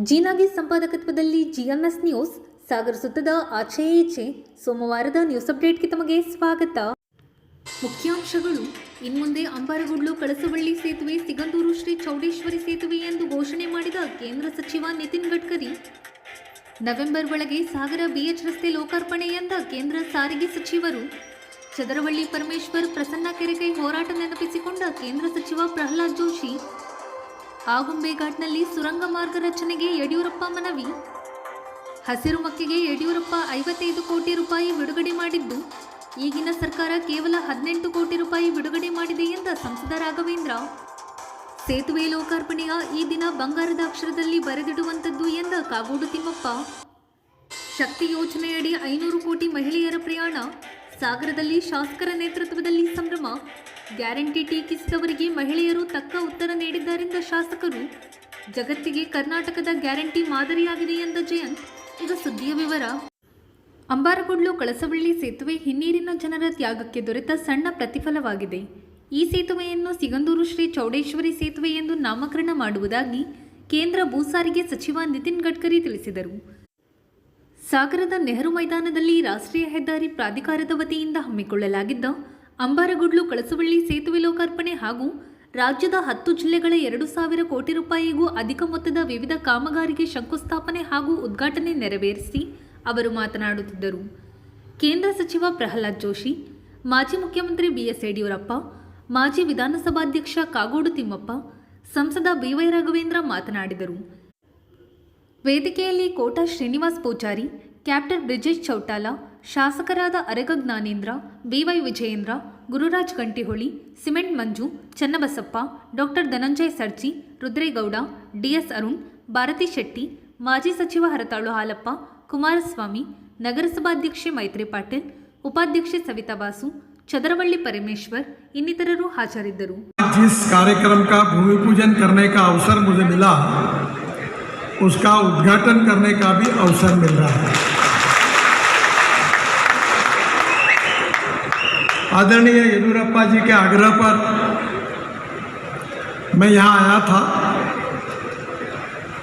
ಜೀನಾಗಿ ಸಂಪಾದಕತ್ವದಲ್ಲಿ GMS news ಸಾಗರ ಸುತ್ತದ ಆಚೆ ಈಚೆ ಸೋಮವಾರದ ನ್ಯೂಸ್ ಅಪ್ಡೇಟ್ಗೆ ತಮಗೆ ಸ್ವಾಗತ. ಮುಖ್ಯಾಂಶಗಳು. ಇನ್ಮುಂದೆ ಅಂಬಾರಗುಡ್ಲು ಕಳಸವಳ್ಳಿ ಸೇತುವೆ ಸಿಗಂದೂರು ಶ್ರೀ ಚೌಡೇಶ್ವರಿ ಸೇತುವೆ ಎಂದು ಘೋಷಣೆ ಮಾಡಿದ ಕೇಂದ್ರ ಸಚಿವ ನಿತಿನ್ ಗಡ್ಕರಿ. ನವೆಂಬರ್ ಒಳಗೆ ಸಾಗರ ಬಿಎಚ್ ರಸ್ತೆ ಲೋಕಾರ್ಪಣೆ ಎಂದ ಕೇಂದ್ರ ಸಾರಿಗೆ ಸಚಿವರು. ಚದರವಳ್ಳಿ ಪರಮೇಶ್ವರ್ ಪ್ರಸನ್ನ ಕೆರೆಕೈ ಹೋರಾಟ ನೆನಪಿಸಿಕೊಂಡ ಕೇಂದ್ರ ಸಚಿವ ಪ್ರಹ್ಲಾದ್ ಜೋಶಿ. ಆಗುಂಬೆ ಘಾಟ್ನಲ್ಲಿ ಸುರಂಗ ಮಾರ್ಗ ರಚನೆಗೆ ಯಡಿಯೂರಪ್ಪ ಮನವಿ. ಹಸಿರು ಮಕ್ಕೆಗೆ ಯಡಿಯೂರಪ್ಪ 55 ಕೋಟಿ ರೂಪಾಯಿ ಬಿಡುಗಡೆ ಮಾಡಿದ್ದು, ಈಗಿನ ಸರ್ಕಾರ ಕೇವಲ 18 ಕೋಟಿ ರೂಪಾಯಿ ಬಿಡುಗಡೆ ಮಾಡಿದೆ ಎಂದ ಸಂಸದ ರಾಘವೇಂದ್ರ. ಸೇತುವೆ ಲೋಕಾರ್ಪಣೆಯ ಈ ದಿನ ಬಂಗಾರದ ಅಕ್ಷರದಲ್ಲಿ ಬರೆದಿಡುವಂಥದ್ದು ಎಂದ ಕಾಗೋಡು ತಿಮ್ಮಪ್ಪ. ಶಕ್ತಿ ಯೋಜನೆಯಡಿ 500 ಕೋಟಿ ಮಹಿಳೆಯರ ಪ್ರಯಾಣ. ಸಾಗರದಲ್ಲಿ ಶಾಸಕರ ನೇತೃತ್ವದಲ್ಲಿ ಸಂಭ್ರಮ. ಗ್ಯಾರಂಟಿ ಟೀಕಿಸಿದವರಿಗೆ ಮಹಿಳೆಯರು ತಕ್ಕ ಉತ್ತರ ನೀಡಿದ್ದಾರೆಂದ ಶಾಸಕರು. ಜಗತ್ತಿಗೆ ಕರ್ನಾಟಕದ ಗ್ಯಾರಂಟಿ ಮಾದರಿಯಾಗಿದೆ ಎಂದ ಜಯಂತ್. ಈಗ ಸುದ್ದಿಯ ವಿವರ. ಅಂಬಾರಗುಡ್ಲು ಕಳಸವಳ್ಳಿ ಸೇತುವೆ ಹಿನ್ನೀರಿನ ಜನರ ತ್ಯಾಗಕ್ಕೆ ದೊರೆತ ಸಣ್ಣ ಪ್ರತಿಫಲವಾಗಿದೆ. ಈ ಸೇತುವೆಯನ್ನು ಸಿಗಂದೂರು ಶ್ರೀ ಚೌಡೇಶ್ವರಿ ಸೇತುವೆ ಎಂದು ನಾಮಕರಣ ಮಾಡುವುದಾಗಿ ಕೇಂದ್ರ ಭೂ ಸಾರಿಗೆ ಸಚಿವ ನಿತಿನ್ ಗಡ್ಕರಿ ತಿಳಿಸಿದರು. ಸಾಗರದ ನೆಹರು ಮೈದಾನದಲ್ಲಿ ರಾಷ್ಟ್ರೀಯ ಹೆದ್ದಾರಿ ಪ್ರಾಧಿಕಾರದ ವತಿಯಿಂದ ಹಮ್ಮಿಕೊಳ್ಳಲಾಗಿದ್ದ ಅಂಬಾರಗುಡ್ಲು ಕಳಸವಳ್ಳಿ ಸೇತುವೆ ಲೋಕಾರ್ಪಣೆ ಹಾಗೂ ರಾಜ್ಯದ 10 ಜಿಲ್ಲೆಗಳ 2,000 ಕೋಟಿ ರೂಪಾಯಿಗೂ ಅಧಿಕ ಮೊತ್ತದ ವಿವಿಧ ಕಾಮಗಾರಿಗೆ ಶಂಕುಸ್ಥಾಪನೆ ಹಾಗೂ ಉದ್ಘಾಟನೆ ನೆರವೇರಿಸಿ ಅವರು ಮಾತನಾಡುತ್ತಿದ್ದರು. ಕೇಂದ್ರ ಸಚಿವ ಪ್ರಹ್ಲಾದ್ ಜೋಶಿ, ಮಾಜಿ ಮುಖ್ಯಮಂತ್ರಿ ಬಿಎಸ್ ಯಡಿಯೂರಪ್ಪ, ಮಾಜಿ ವಿಧಾನಸಭಾಧ್ಯಕ್ಷ ಕಾಗೋಡು ತಿಮ್ಮಪ್ಪ, ಸಂಸದ ಬಿವೈ ರಾಘವೇಂದ್ರ ಮಾತನಾಡಿದರು. ವೇದಿಕೆಯಲ್ಲಿ ಕೋಟಾ ಶ್ರೀನಿವಾಸ್ ಪೂಜಾರಿ, ಕ್ಯಾಪ್ಟನ್ ಬ್ರಿಜೇಶ್ ಚೌಟಾಲ, ಶಾಸಕರಾದ ಅರೆಗ ಜ್ಞಾನೇಂದ್ರ, ಬಿವೈ ವಿಜಯೇಂದ್ರ, ಗುರುರಾಜ್ ಗಂಟಿಹೊಳಿ, ಸಿಮೆಂಟ್ ಮಂಜು, ಚನ್ನಬಸಪ್ಪ, ಡಾಕ್ಟರ್ ಧನಂಜಯ ಸರ್ಜಿ, ರುದ್ರೇಗೌಡ, ಡಿಎಸ್ ಅರುಣ್, ಭಾರತಿ ಶೆಟ್ಟಿ, ಮಾಜಿ ಸಚಿವ ಹರತಾಳು ಹಾಲಪ್ಪ, ಕುಮಾರಸ್ವಾಮಿ, ನಗರಸಭಾಧ್ಯಕ್ಷೆ ಮೈತ್ರಿ ಪಾಟೀಲ್, ಉಪಾಧ್ಯಕ್ಷೆ ಸವಿತಾ ಬಾಸು, ಚದರವಳ್ಳಿ ಪರಮೇಶ್ವರ್ ಇನ್ನಿತರರು ಹಾಜರಿದ್ದರು. जिस कार्यक्रम का भूमि पूजन करने का अवसर मुझे मिला, उसका उद्घाटन करने का भी अवसर मिल रहा है. आदरणीय येदियुरप्पा जी के आग्रह पर मैं यहाँ आया था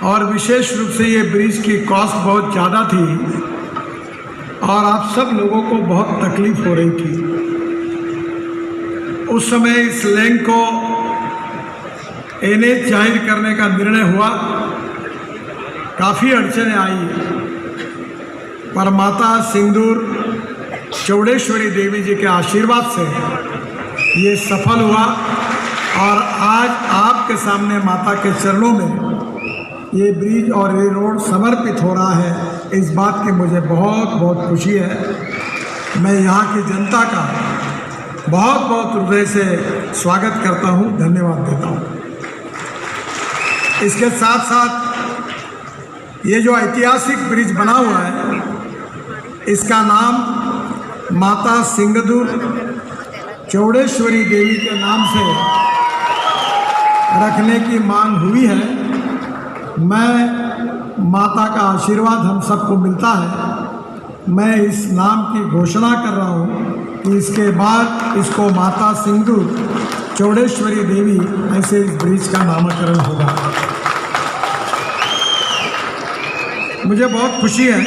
और विशेष रूप से ये ब्रिज की कॉस्ट बहुत ज़्यादा थी और आप सब लोगों को बहुत तकलीफ हो रही थी. उस समय इस लेन को एनएच जाहिर करने का निर्णय हुआ. काफ़ी अड़चने आई, पर माता सिंदूर चौडेश्वरी देवी जी के आशीर्वाद से ये सफल हुआ और आज आपके सामने माता के चरणों में ये ब्रिज और ये रोड समर्पित हो रहा है. इस बात की मुझे बहुत बहुत खुशी है. मैं यहाँ की जनता का बहुत बहुत हृदय से स्वागत करता हूँ, धन्यवाद देता हूँ. इसके साथ साथ ये जो ऐतिहासिक ब्रिज बना हुआ है, इसका नाम माता सिंगदूर चौडेश्वरी देवी के नाम से रखने की मांग हुई है. मैं माता का आशीर्वाद हम सबको मिलता है. मैं इस नाम की घोषणा कर रहा हूँ कि इसके बाद इसको माता सिंदूर चौडेश्वरी देवी ऐसे इस ब्रिज का नामकरण होगा. मुझे बहुत खुशी है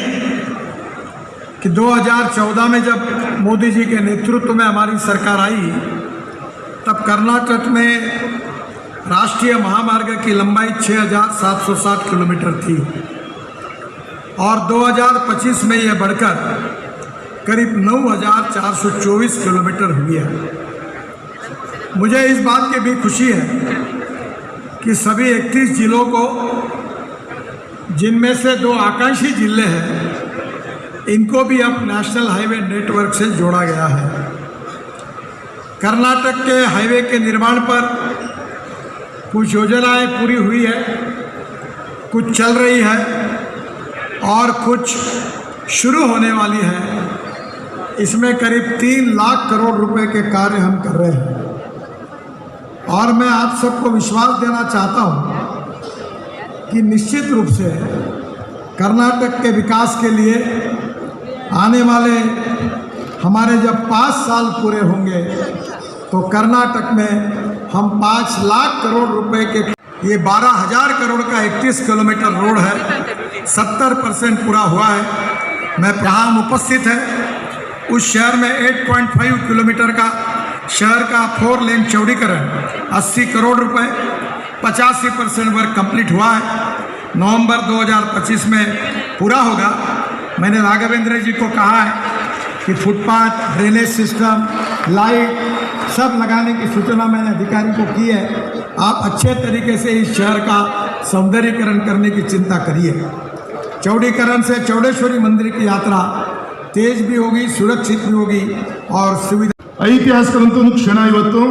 कि 2014 में जब मोदी जी के नेतृत्व में हमारी सरकार आई, तब कर्नाटक में राष्ट्रीय महामार्ग की लंबाई 6,707 किलोमीटर थी और 2025 में यह बढ़कर करीब 9,424 किलोमीटर हुई है. मुझे इस बात की भी खुशी है कि सभी 31 जिलों को, जिनमें से 2 आकांक्षी जिले हैं, इनको भी अब नेशनल हाईवे नेटवर्क से जोड़ा गया है. कर्नाटक के हाईवे के निर्माण पर कुछ योजनाएं पूरी हुई है, कुछ चल रही है और कुछ शुरू होने वाली है. इसमें करीब 3 लाख करोड़ रुपए के कार्य हम कर रहे हैं और मैं आप सबको विश्वास देना चाहता हूं कि निश्चित रूप से कर्नाटक के विकास के लिए आने वाले हमारे जब 5 साल पूरे होंगे तो कर्नाटक में हम 5 लाख करोड़ रुपए के ये 12,000 करोड़ का 31 किलोमीटर रोड है, 70% पूरा हुआ है। मैं यहाँ उपस्थित है उस शहर में 8.5 किलोमीटर का शहर का 4 लेन चौड़ीकरण 80 करोड़ रुपए, 85% वर्क कंप्लीट हुआ है। नवंबर 2025 में पूरा होगा। मैंने राघवेंद्र जी को कहा है कि फुटपाथ, ड्रेनेज सिस्टम, लाइट सब लगाने की सूचना मैंने अधिकारी को की है। आप अच्छे तरीके से इस शहर का सौंदर्यीकरण करने की चिंता करिए। चौड़ीकरण से चौड़ेश्वरी मंदिर की यात्रा तेज भी होगी, सुरक्षित भी होगी और सुविधा। ಐತಿಹಾಸಿಕದಂತ ಒಂದು ಕ್ಷಣ ಇವತ್ತು.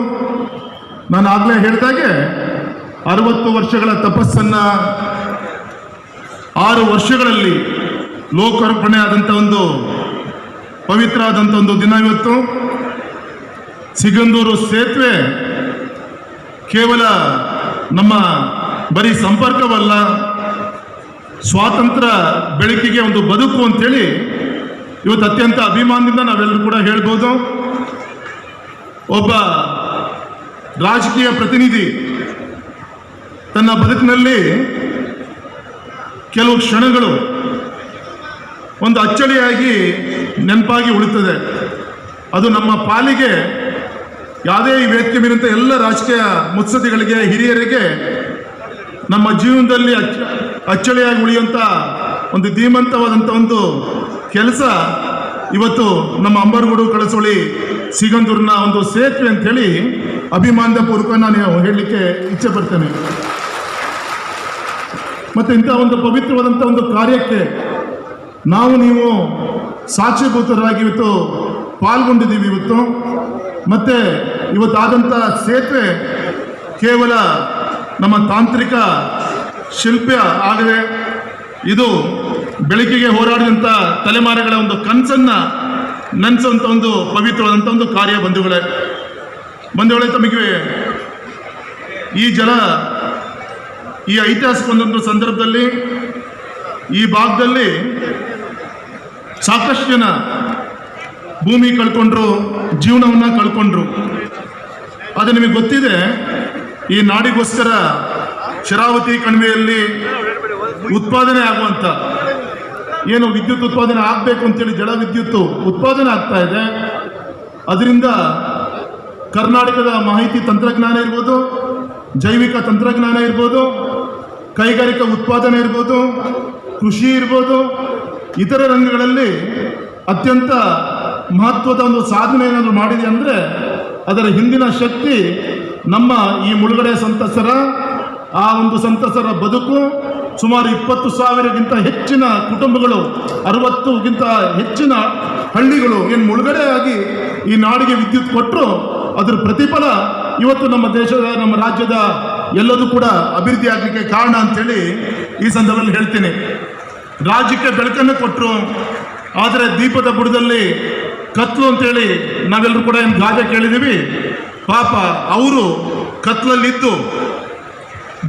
ನಾನು ಆಗಲೇ ಹೇಳಿದಾಗೆ 60 ವರ್ಷಗಳ ತಪಸ್ಸನ್ನ 6 ವರ್ಷಗಳಲ್ಲಿ ಲೋಕಾರ್ಪಣೆ ಆದಂಥ ಒಂದು ಪವಿತ್ರ ಆದಂಥ ಒಂದು ದಿನ ಇವತ್ತು. ಸಿಗಂದೂರು ಸೇತುವೆ ಕೇವಲ ನಮ್ಮ ಬರೀ ಸಂಪರ್ಕವಲ್ಲ, ಸ್ವಾತಂತ್ರ್ಯ ಬೆಳಕಿಗೆ ಒಂದು ಬದುಕು ಅಂತೇಳಿ ಇವತ್ತು ಅತ್ಯಂತ ಅಭಿಮಾನದಿಂದ ನಾವೆಲ್ಲರೂ ಕೂಡ ಹೇಳ್ಬೋದು. ಒಬ್ಬ ರಾಜಕೀಯ ಪ್ರತಿನಿಧಿ ತನ್ನ ಬದುಕಿನಲ್ಲಿ ಕೆಲವು ಕ್ಷಣಗಳು ಒಂದು ಅಚ್ಚಳಿಯಾಗಿ ನೆನಪಾಗಿ ಉಳಿತದೆ. ಅದು ನಮ್ಮ ಪಾಲಿಗೆ ಯಾವುದೇ ಈ ವೇದಿಕೆ ಮೇಲಿಂದ ಎಲ್ಲ ರಾಜಕೀಯ ಮುತ್ಸದ್ದಿಗಳಿಗೆ, ಹಿರಿಯರಿಗೆ ನಮ್ಮ ಜೀವನದಲ್ಲಿ ಅಚ್ಚಳಿಯಾಗಿ ಉಳಿಯುವಂಥ ಒಂದು ಧೀಮಂತವಾದಂಥ ಒಂದು ಕೆಲಸ ಇವತ್ತು ನಮ್ಮ ಅಂಬರಗೋಡು ಕಳಸೋಳಿ ಸಿಗಂದೂರಿನ ಒಂದು ಸೇತುವೆ ಅಂತೇಳಿ ಅಭಿಮಾನದ ಪೂರ್ವಕ ನಾನು ಹೇಳಲಿಕ್ಕೆ ಇಚ್ಛೆ ಪಡ್ತೇನೆ. ಮತ್ತು ಇಂಥ ಒಂದು ಪವಿತ್ರವಾದಂಥ ಒಂದು ಕಾರ್ಯಕ್ಕೆ ನಾವು ನೀವು ಸಾಕ್ಷಿಭೂತರಾಗಿ ಇವತ್ತು ಪಾಲ್ಗೊಂಡಿದ್ದೀವಿ ಇವತ್ತು. ಮತ್ತು ಇವತ್ತಾದಂಥ ಸೇತುವೆ ಕೇವಲ ನಮ್ಮ ತಾಂತ್ರಿಕ ಶಿಲ್ಪ ಆಗದೆ, ಇದು ಬೆಳಕಿಗೆ ಹೋರಾಡಿದಂಥ ತಲೆಮಾರುಗಳ ಒಂದು ಕನಸನ್ನು ನೆನೆಸುವಂಥ ಒಂದು ಪವಿತ್ರವಾದಂಥ ಒಂದು ಕಾರ್ಯ. ಬಂಧುಗಳೇ, ತಮಗೆ ಈ ಐತಿಹಾಸಿಕ ಒಂದೊಂದು ಸಂದರ್ಭದಲ್ಲಿ ಈ ಭಾಗದಲ್ಲಿ ಸಾಕಷ್ಟು ಜನ ಭೂಮಿ ಕಳ್ಕೊಂಡ್ರು, ಜೀವನವನ್ನು ಕಳ್ಕೊಂಡ್ರು. ಅದು ನಿಮಗೆ ಗೊತ್ತಿದೆ. ಈ ನಾಡಿಗೋಸ್ಕರ ಶರಾವತಿ ಕಣಿವೆಯಲ್ಲಿ ಉತ್ಪಾದನೆ ಆಗುವಂಥ ಏನು ವಿದ್ಯುತ್ ಉತ್ಪಾದನೆ ಆಗಬೇಕು ಅಂತೇಳಿ ಜಲ ವಿದ್ಯುತ್ ಉತ್ಪಾದನೆ ಆಗ್ತಾ ಇದೆ. ಅದರಿಂದ ಕರ್ನಾಟಕದ ಮಾಹಿತಿ ತಂತ್ರಜ್ಞಾನ ಇರ್ಬೋದು, ಜೈವಿಕ ತಂತ್ರಜ್ಞಾನ ಇರ್ಬೋದು, ಕೈಗಾರಿಕಾ ಉತ್ಪಾದನೆ ಇರ್ಬೋದು, ಕೃಷಿ ಇರ್ಬೋದು, ಇತರ ರಂಗಗಳಲ್ಲಿ ಅತ್ಯಂತ ಮಹತ್ವದ ಒಂದು ಸಾಧನೆ ಏನಾದರೂ ಮಾಡಿದೆ ಅಂದರೆ ಅದರ ಹಿಂದಿನ ಶಕ್ತಿ ನಮ್ಮ ಈ ಮುಳುಗಡೆ ಸಂತಸರ ಆ ಒಂದು ಸಂತಸರ ಬದುಕು. ಸುಮಾರು 20,000ಗಿಂತ ಹೆಚ್ಚಿನ ಕುಟುಂಬಗಳು, 60ಗಿಂತ ಹೆಚ್ಚಿನ ಹಳ್ಳಿಗಳು ಏನು ಮುಳುಗಡೆಯಾಗಿ ಈ ನಾಡಿಗೆ ವಿದ್ಯುತ್ ಕೊಟ್ಟರು. ಅದರ ಪ್ರತಿಫಲ ಇವತ್ತು ನಮ್ಮ ದೇಶದ, ನಮ್ಮ ರಾಜ್ಯದ ಎಲ್ಲದೂ ಕೂಡ ಅಭಿವೃದ್ಧಿ ಆಗಲಿಕ್ಕೆ ಕಾರಣ ಅಂತೇಳಿ ಈ ಸಂದರ್ಭದಲ್ಲಿ ಹೇಳ್ತೀನಿ. ರಾಜ್ಯಕ್ಕೆ ಬೆಳಕನ್ನು ಕೊಟ್ಟರು, ಆದರೆ ದೀಪದ ಬುಡದಲ್ಲಿ ಕತ್ಲು ಅಂತೇಳಿ ನಾವೆಲ್ಲರೂ ಕೂಡ ಏನು ಗಾದೆ ಕೇಳಿದ್ದೀವಿ. ಪಾಪ ಅವರು ಕತ್ಲಲ್ಲಿದ್ದು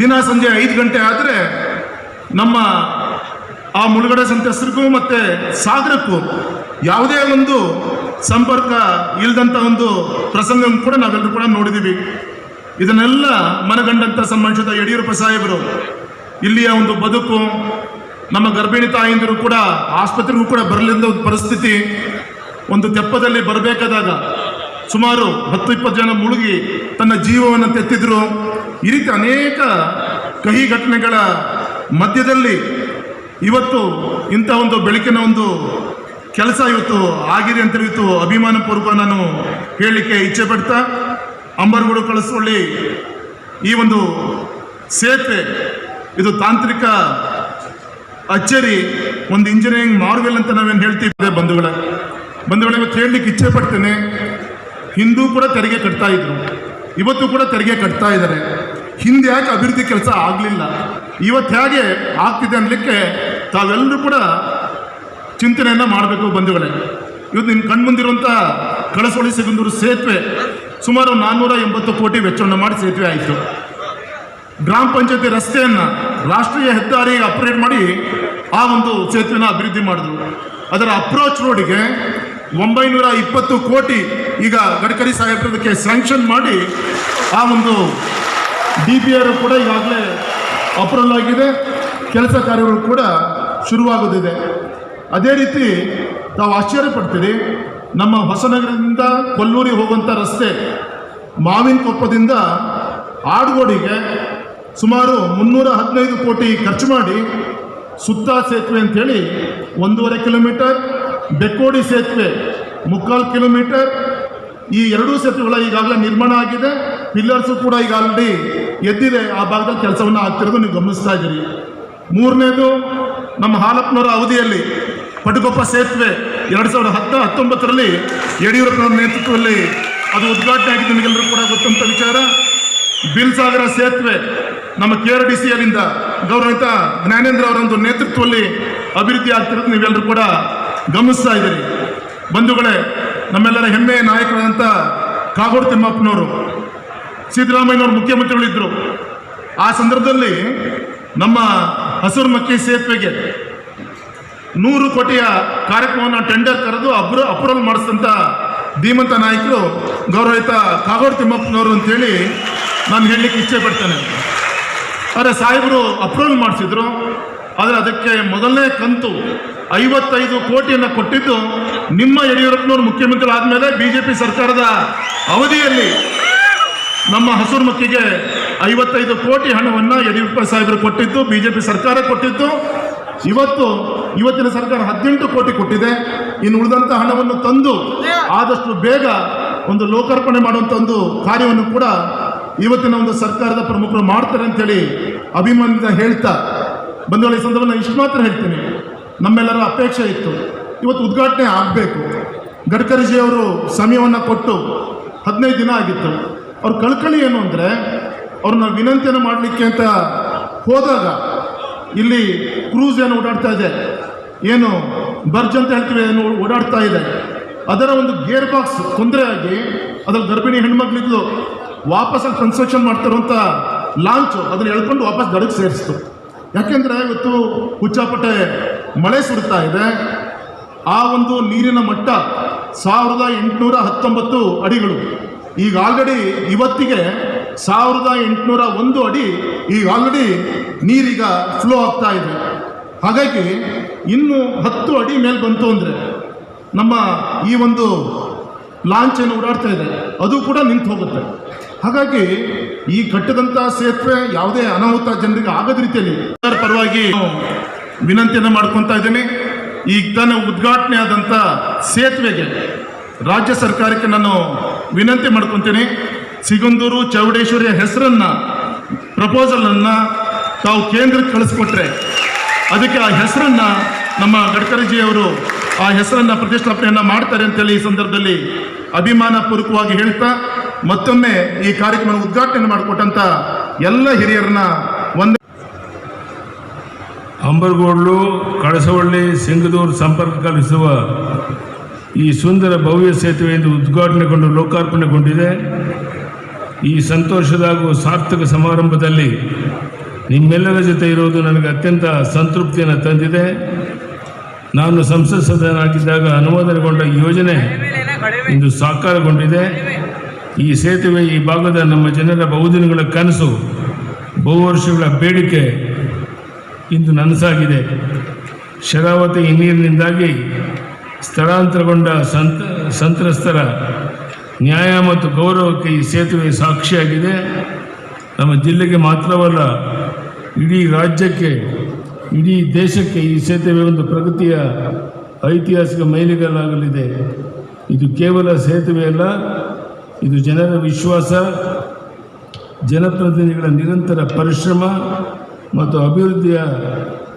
ದಿನ ಸಂಜೆ 5 ಗಂಟೆ ಆದರೆ ನಮ್ಮ ಆ ಮುಳುಗಡೆ ಸಂತ್ರಸ್ತರಿಗೂ ಮತ್ತು ಸಾಗರಕ್ಕೂ ಯಾವುದೇ ಒಂದು ಸಂಪರ್ಕ ಇಲ್ಲದಂಥ ಒಂದು ಪ್ರಸಂಗ ಕೂಡ ನಾವೆಲ್ಲರೂ ಕೂಡ ನೋಡಿದ್ದೀವಿ. ಇದನ್ನೆಲ್ಲ ಮನಗಂಡಂಥ ಸಂಬಂಧಿಸಿದ ಯಡಿಯೂರಪ್ಪ ಸಾಹೇಬರು ಇಲ್ಲಿಯ ಒಂದು ಬದುಕು, ನಮ್ಮ ಗರ್ಭಿಣಿ ತಾಯಿಂದರು ಕೂಡ ಆಸ್ಪತ್ರೆಗೂ ಕೂಡ ಬರಲಿಲ್ಲ ಒಂದು ಪರಿಸ್ಥಿತಿ, ಒಂದು ತೆಪ್ಪದಲ್ಲಿ ಬರಬೇಕಾದಾಗ ಸುಮಾರು 10-20 ಜನ ಮುಳುಗಿ ತನ್ನ ಜೀವವನ್ನು ತೆತ್ತಿದ್ರು. ಈ ರೀತಿ ಅನೇಕ ಕಹಿ ಘಟನೆಗಳ ಮಧ್ಯದಲ್ಲಿ ಇವತ್ತು ಇಂಥ ಒಂದು ಬೆಳಕಿನ ಒಂದು ಕೆಲಸ ಇವತ್ತು ಆಗಿದೆ ಅಂತ ಇವತ್ತು ಅಭಿಮಾನಪೂರ್ವಕ ನಾನು ಹೇಳಲಿಕ್ಕೆ ಇಚ್ಛೆ ಪಡ್ತಾ, ಅಂಬರಗೋಡು ಕಳಸೋಳಿ ಈ ಒಂದು ಸೇತುವೆ ಇದು ತಾಂತ್ರಿಕ ಅಚ್ಚರಿ, ಒಂದು ಇಂಜಿನಿಯರಿಂಗ್ ಮಾರ್ವೆಲ್ ಅಂತ ನಾವೇನು ಹೇಳ್ತೀವಿ. ಬಂಧುಗಳೇ ಇವತ್ತು ಹೇಳಲಿಕ್ಕೆ ಇಚ್ಛೆ ಪಡ್ತೇನೆ. ಹಿಂದೂ ಕೂಡ ತೆರಿಗೆ ಕಟ್ತಾ ಇದ್ರು, ಇವತ್ತು ಕೂಡ ತೆರಿಗೆ ಕಟ್ತಾ ಇದ್ದಾರೆ. ಹಿಂದೆ ಯಾಕೆ ಅಭಿವೃದ್ಧಿ ಕೆಲಸ ಆಗಲಿಲ್ಲ, ಇವತ್ತು ಹೇಗೆ ಆಗ್ತಿದೆ ಅನ್ನಲಿಕ್ಕೆ ತಾವೆಲ್ಲರೂ ಕೂಡ ಚಿಂತನೆಯನ್ನು ಮಾಡಬೇಕು. ಬಂಧುಗಳೇ, ಇವತ್ತು ನಿಮ್ಮ ಕಣ್ಮುಂದಿರುವಂಥ ಕಳಸೋಳಿ ಸಿಗಂದೂರು ಸೇತುವೆ ಸುಮಾರು 480 ಕೋಟಿ ವೆಚ್ಚವನ್ನು ಮಾಡಿ ಸೇತುವೆ ಆಯಿತು. ಗ್ರಾಮ ಪಂಚಾಯತಿ ರಸ್ತೆಯನ್ನು ರಾಷ್ಟ್ರೀಯ ಹೆದ್ದಾರಿಗೆ ಅಪ್ಗ್ರೇಡ್ ಮಾಡಿ ಆ ಒಂದು ಸೇತುವೆನ ಅಭಿವೃದ್ಧಿ ಮಾಡಿದ್ರು. ಅದರ ಅಪ್ರೋಚ್ ರೋಡಿಗೆ 920 ಕೋಟಿ ಈಗ ಗಡ್ಕರಿ ಸಾಹೇಬರದಕ್ಕೆ ಸ್ಯಾಂಕ್ಷನ್ ಮಾಡಿ ಆ ಒಂದು DPR ಕೂಡ ಈಗಾಗಲೇ ಅಪ್ರೂವಲ್ ಆಗಿದೆ, ಕೆಲಸ ಕಾರ್ಯಗಳು ಕೂಡ ಶುರುವಾಗೋದಿದೆ. ಅದೇ ರೀತಿ ತಾವು ಆಶ್ಚರ್ಯ ಪಡ್ತೀರಿ, ನಮ್ಮ ಹೊಸನಗರದಿಂದ ಕೊಲ್ಲೂರಿಗೆ ಹೋಗುವಂಥ ರಸ್ತೆ ಮಾವಿನಕೊಪ್ಪದಿಂದ ಆಡ್ಗೋಡಿಗೆ ಸುಮಾರು 315 ಕೋಟಿ ಖರ್ಚು ಮಾಡಿ ಸುತ್ತ ಸೇತುವೆ ಅಂಥೇಳಿ 1.5 ಕಿಲೋಮೀಟರ್, ಬೆಕ್ಕೋಡಿ ಸೇತುವೆ 3/4 ಕಿಲೋಮೀಟರ್, ಈ ಎರಡೂ ಸೇತುವೆಗಳ ಈಗಾಗಲೇ ನಿರ್ಮಾಣ ಆಗಿದೆ. ಪಿಲ್ಲರ್ಸು ಕೂಡ ಈಗ ಆಲ್ರೆಡಿ ಎದ್ದಿದೆ. ಆ ಭಾಗದಲ್ಲಿ ಕೆಲಸವನ್ನು ಆಗ್ತಿರೋದು ನೀವು ಗಮನಿಸ್ತಾ ಇದ್ದೀರಿ. ಮೂರನೇದು, ನಮ್ಮ ಹಾಲಪ್ಪನವರ ಅವಧಿಯಲ್ಲಿ ಪಟುಕೊಪ್ಪ ಸೇತುವೆ 2019ರಲ್ಲಿ ಯಡಿಯೂರಪ್ಪನವರ ನೇತೃತ್ವದಲ್ಲಿ ಅದು ಉದ್ಘಾಟನೆ ಆಗಿದ್ದು ನಿಮಗೆಲ್ಲರೂ ಕೂಡ ಗೊತ್ತಂತ ವಿಚಾರ. ಬಿಲ್ಸಾಗರ ಸೇತುವೆ ನಮ್ಮ KRDCಯಲ್ಲಿಂದ ಗೌರವಿತ ಜ್ಞಾನೇಂದ್ರ ಅವರೊಂದು ನೇತೃತ್ವದಲ್ಲಿ ಅಭಿವೃದ್ಧಿ ಆಗ್ತಿರೋದು ನೀವೆಲ್ಲರೂ ಕೂಡ ಗಮನಿಸ್ತಾ ಇದ್ದೀರಿ. ಬಂಧುಗಳೇ, ನಮ್ಮೆಲ್ಲರ ಹೆಮ್ಮೆಯ ನಾಯಕರಾದಂಥ ಕಾಗೋಡು ತಿಮ್ಮಪ್ಪನವರು, ಸಿದ್ದರಾಮಯ್ಯನವರು ಮುಖ್ಯಮಂತ್ರಿಗಳಿದ್ದರು. ಆ ಸಂದರ್ಭದಲ್ಲಿ ನಮ್ಮ ಹಸೂರುಮಕ್ಕಿ ಸೇತುವೆಗೆ 100 ಕೋಟಿಯ ಕಾರ್ಯಕ್ರಮವನ್ನು ಟೆಂಡರ್ ಕರೆದು ಅಪ್ರೂವಲ್ ಮಾಡಿಸಿದಂಥ ಧೀಮಂತ ನಾಯಕರು ಗೌರವಿತ ಕಾಗೋಡು ತಿಮ್ಮಪ್ಪನವರು ಅಂತೇಳಿ ನಾನು ಹೇಳಲಿಕ್ಕೆ ಇಚ್ಛೆ ಪಡ್ತೇನೆ. ಆದರೆ ಸಾಹೇಬರು ಅಪ್ರೂವಲ್ ಮಾಡಿಸಿದ್ರು. ಆದರೆ ಅದಕ್ಕೆ ಮೊದಲನೇ ಕಂತು 55 ಕೋಟಿಯನ್ನು ಕೊಟ್ಟಿದ್ದು ನಿಮ್ಮ ಯಡಿಯೂರಪ್ಪನವರು ಮುಖ್ಯಮಂತ್ರಿ ಆದಮೇಲೆ BJP ಸರ್ಕಾರದ ಅವಧಿಯಲ್ಲಿ ನಮ್ಮ ಹಸೂರುಮಕ್ಕಿಗೆ 55 ಕೋಟಿ ಹಣವನ್ನು ಯಡಿಯೂರಪ್ಪ ಸಾಹೇಬರು ಕೊಟ್ಟಿದ್ದು, BJP ಸರ್ಕಾರ ಕೊಟ್ಟಿದ್ದು. ಇವತ್ತಿನ ಸರ್ಕಾರ 18 ಕೋಟಿ ಕೊಟ್ಟಿದೆ. ಇನ್ನು ಉಳಿದಂಥ ಹಣವನ್ನು ತಂದು ಆದಷ್ಟು ಬೇಗ ಒಂದು ಲೋಕಾರ್ಪಣೆ ಮಾಡುವಂಥ ಒಂದು ಕಾರ್ಯವನ್ನು ಕೂಡ ಇವತ್ತಿನ ಒಂದು ಸರ್ಕಾರದ ಪ್ರಮುಖರು ಮಾಡ್ತಾರೆ ಅಂತೇಳಿ ಅಭಿಮಾನದಿಂದ ಹೇಳ್ತಾ ಬಂಧುಗಳ ಈ ಸಂದರ್ಭದಲ್ಲಿ ಇಷ್ಟು ಮಾತ್ರ ಹೇಳ್ತೀನಿ. ನಮ್ಮೆಲ್ಲರ ಅಪೇಕ್ಷೆ ಇತ್ತು ಇವತ್ತು ಉದ್ಘಾಟನೆ ಆಗಬೇಕು. ಗಡ್ಕರಿಜಿಯವರು ಸಮಯವನ್ನು ಕೊಟ್ಟು 15 ದಿನ ಆಗಿತ್ತು. ಅವ್ರ ಕಳ್ಕಳಿ ಏನು ಅಂದರೆ, ಅವ್ರನ್ನ ವಿನಂತಿಯನ್ನು ಮಾಡಲಿಕ್ಕೆ ಅಂತ ಹೋದಾಗ ಇಲ್ಲಿ ಕ್ರೂಸ್ ಏನು ಓಡಾಡ್ತಾ ಇದೆ, ಏನು ಬರ್ಜ್ ಅಂತ ಹೇಳ್ತೀವಿ, ಏನು ಓಡಾಡ್ತಾ ಇದೆ, ಅದರ ಒಂದು ಗೇರ್ ಬಾಕ್ಸ್ ತೊಂದರೆ ಆಗಿ ಅದ್ರಲ್ಲಿ ಗರ್ಭಿಣಿ ಹೆಣ್ಮಕ್ಳಿದ್ಲು. ವಾಪಸ್ ಅಲ್ಲಿ ಕನ್ಸ್ಟ್ರಕ್ಷನ್ ಮಾಡ್ತಿರುವಂಥ ಲಾಂಚು ಅದನ್ನು ಎಳ್ಕೊಂಡು ವಾಪಸ್ ದಡಕ್ಕೆ ಸೇರಿಸ್ತು. ಯಾಕೆಂದರೆ ಇವತ್ತು ಹುಚ್ಚಾಪಟ್ಟೆ ಮಳೆ ಸುರಿತಾ ಇದೆ. ಆ ಒಂದು ನೀರಿನ ಮಟ್ಟ 1819 ಅಡಿಗಳು. ಈಗ ಆಲ್ರೆಡಿ ಇವತ್ತಿಗೆ 1801 ಅಡಿ ಈಗ ಆಲ್ರೆಡಿ ನೀರೀಗ ಫ್ಲೋ ಆಗ್ತಾ ಇದೆ. ಹಾಗಾಗಿ ಇನ್ನು 10 ಅಡಿ ಮೇಲೆ ಬಂತು ಅಂದರೆ ನಮ್ಮ ಈ ಒಂದು ಲಾಂಚ್ ಏನು ಓಡಾಡ್ತಾ ಇದೆ ಅದು ಕೂಡ ನಿಂತು ಹೋಗುತ್ತೆ. ಹಾಗಾಗಿ ಈ ಕಟ್ಟಿದಂಥ ಸೇತುವೆ ಯಾವುದೇ ಅನಾಹುತ ಜನರಿಗೆ ಆಗದ ರೀತಿಯಲ್ಲಿ ಪರವಾಗಿ ವಿನಂತಿಯನ್ನು ಮಾಡ್ಕೊತಾ ಇದ್ದೀನಿ. ಈಗ ತಾನೇ ಉದ್ಘಾಟನೆ ಆದಂಥ ಸೇತುವೆಗೆ ರಾಜ್ಯ ಸರ್ಕಾರಕ್ಕೆ ನಾನು ವಿನಂತಿ ಮಾಡ್ಕೊತೀನಿ. ಸಿಗಂದೂರು ಚೌಡೇಶ್ವರಿಯ ಹೆಸರನ್ನು, ಪ್ರಪೋಸಲನ್ನು ತಾವು ಕೇಂದ್ರಕ್ಕೆ ಕಳಿಸ್ಕೊಟ್ರೆ ಅದಕ್ಕೆ ಆ ಹೆಸರನ್ನು ನಮ್ಮ ಗಡ್ಕರಿಜಿಯವರು ಆ ಹೆಸರನ್ನು ಪ್ರತಿಷ್ಠಾಪನೆಯನ್ನು ಮಾಡ್ತಾರೆ ಅಂತೇಳಿ ಈ ಸಂದರ್ಭದಲ್ಲಿ ಅಭಿಮಾನಪೂರ್ವಕವಾಗಿ ಹೇಳ್ತಾ ಮತ್ತೊಮ್ಮೆ ಈ ಕಾರ್ಯಕ್ರಮ ಉದ್ಘಾಟನೆ ಮಾಡಿಕೊಟ್ಟಂಥ ಎಲ್ಲ ಹಿರಿಯರನ್ನ ಅಂಬರಗೋಡ್ಲು ಕಳಸವಳ್ಳಿ ಸಿಂಗದೂರು ಸಂಪರ್ಕ ಕಲ್ಪಿಸುವ ಈ ಸುಂದರ ಭವ್ಯ ಸೇತುವೆಯಿಂದ ಉದ್ಘಾಟನೆಗೊಂಡು ಲೋಕಾರ್ಪಣೆಗೊಂಡಿದೆ. ಈ ಸಂತೋಷದ ಹಾಗೂ ಸಾರ್ಥಕ ಸಮಾರಂಭದಲ್ಲಿ ನಿಮ್ಮೆಲ್ಲರ ಜೊತೆ ಇರುವುದು ನನಗೆ ಅತ್ಯಂತ ಸಂತೃಪ್ತಿಯನ್ನು ತಂದಿದೆ. ನಾನು ಸಂಸತ್ ಸದಸ್ಯನಾಗಿದ್ದಾಗ ಅನುಮೋದನೆಗೊಂಡ ಈ ಯೋಜನೆ ಇಂದು ಸಾಕಾರಗೊಂಡಿದೆ. ಈ ಸೇತುವೆ ಈ ಭಾಗದ ನಮ್ಮ ಜನರ ಬಹುದಿನಗಳ ಕನಸು, ಬಹು ವರ್ಷಗಳ ಬೇಡಿಕೆ ಇಂದು ನನಸಾಗಿದೆ. ಶರಾವತಿ ನೀರಿನಿಂದಾಗಿ ಸ್ಥಳಾಂತರಗೊಂಡ ಸಂತ್ರಸ್ತರ ನ್ಯಾಯ ಮತ್ತು ಗೌರವಕ್ಕೆ ಈ ಸೇತುವೆ ಸಾಕ್ಷಿಯಾಗಿದೆ. ನಮ್ಮ ಜಿಲ್ಲೆಗೆ ಮಾತ್ರವಲ್ಲ, ಇಡೀ ರಾಜ್ಯಕ್ಕೆ, ಇಡೀ ದೇಶಕ್ಕೆ ಈ ಸೇತುವೆ ಒಂದು ಪ್ರಗತಿಯ ಐತಿಹಾಸಿಕ ಮೈಲಿಗಲ್ಲಾಗಲಿದೆ. ಇದು ಕೇವಲ ಸೇತುವೆಯಲ್ಲ, ಇದು ಜನರ ವಿಶ್ವಾಸ, ಜನಪ್ರತಿನಿಧಿಗಳ ನಿರಂತರ ಪರಿಶ್ರಮ ಮತ್ತು ಅಭಿವೃದ್ಧಿಯ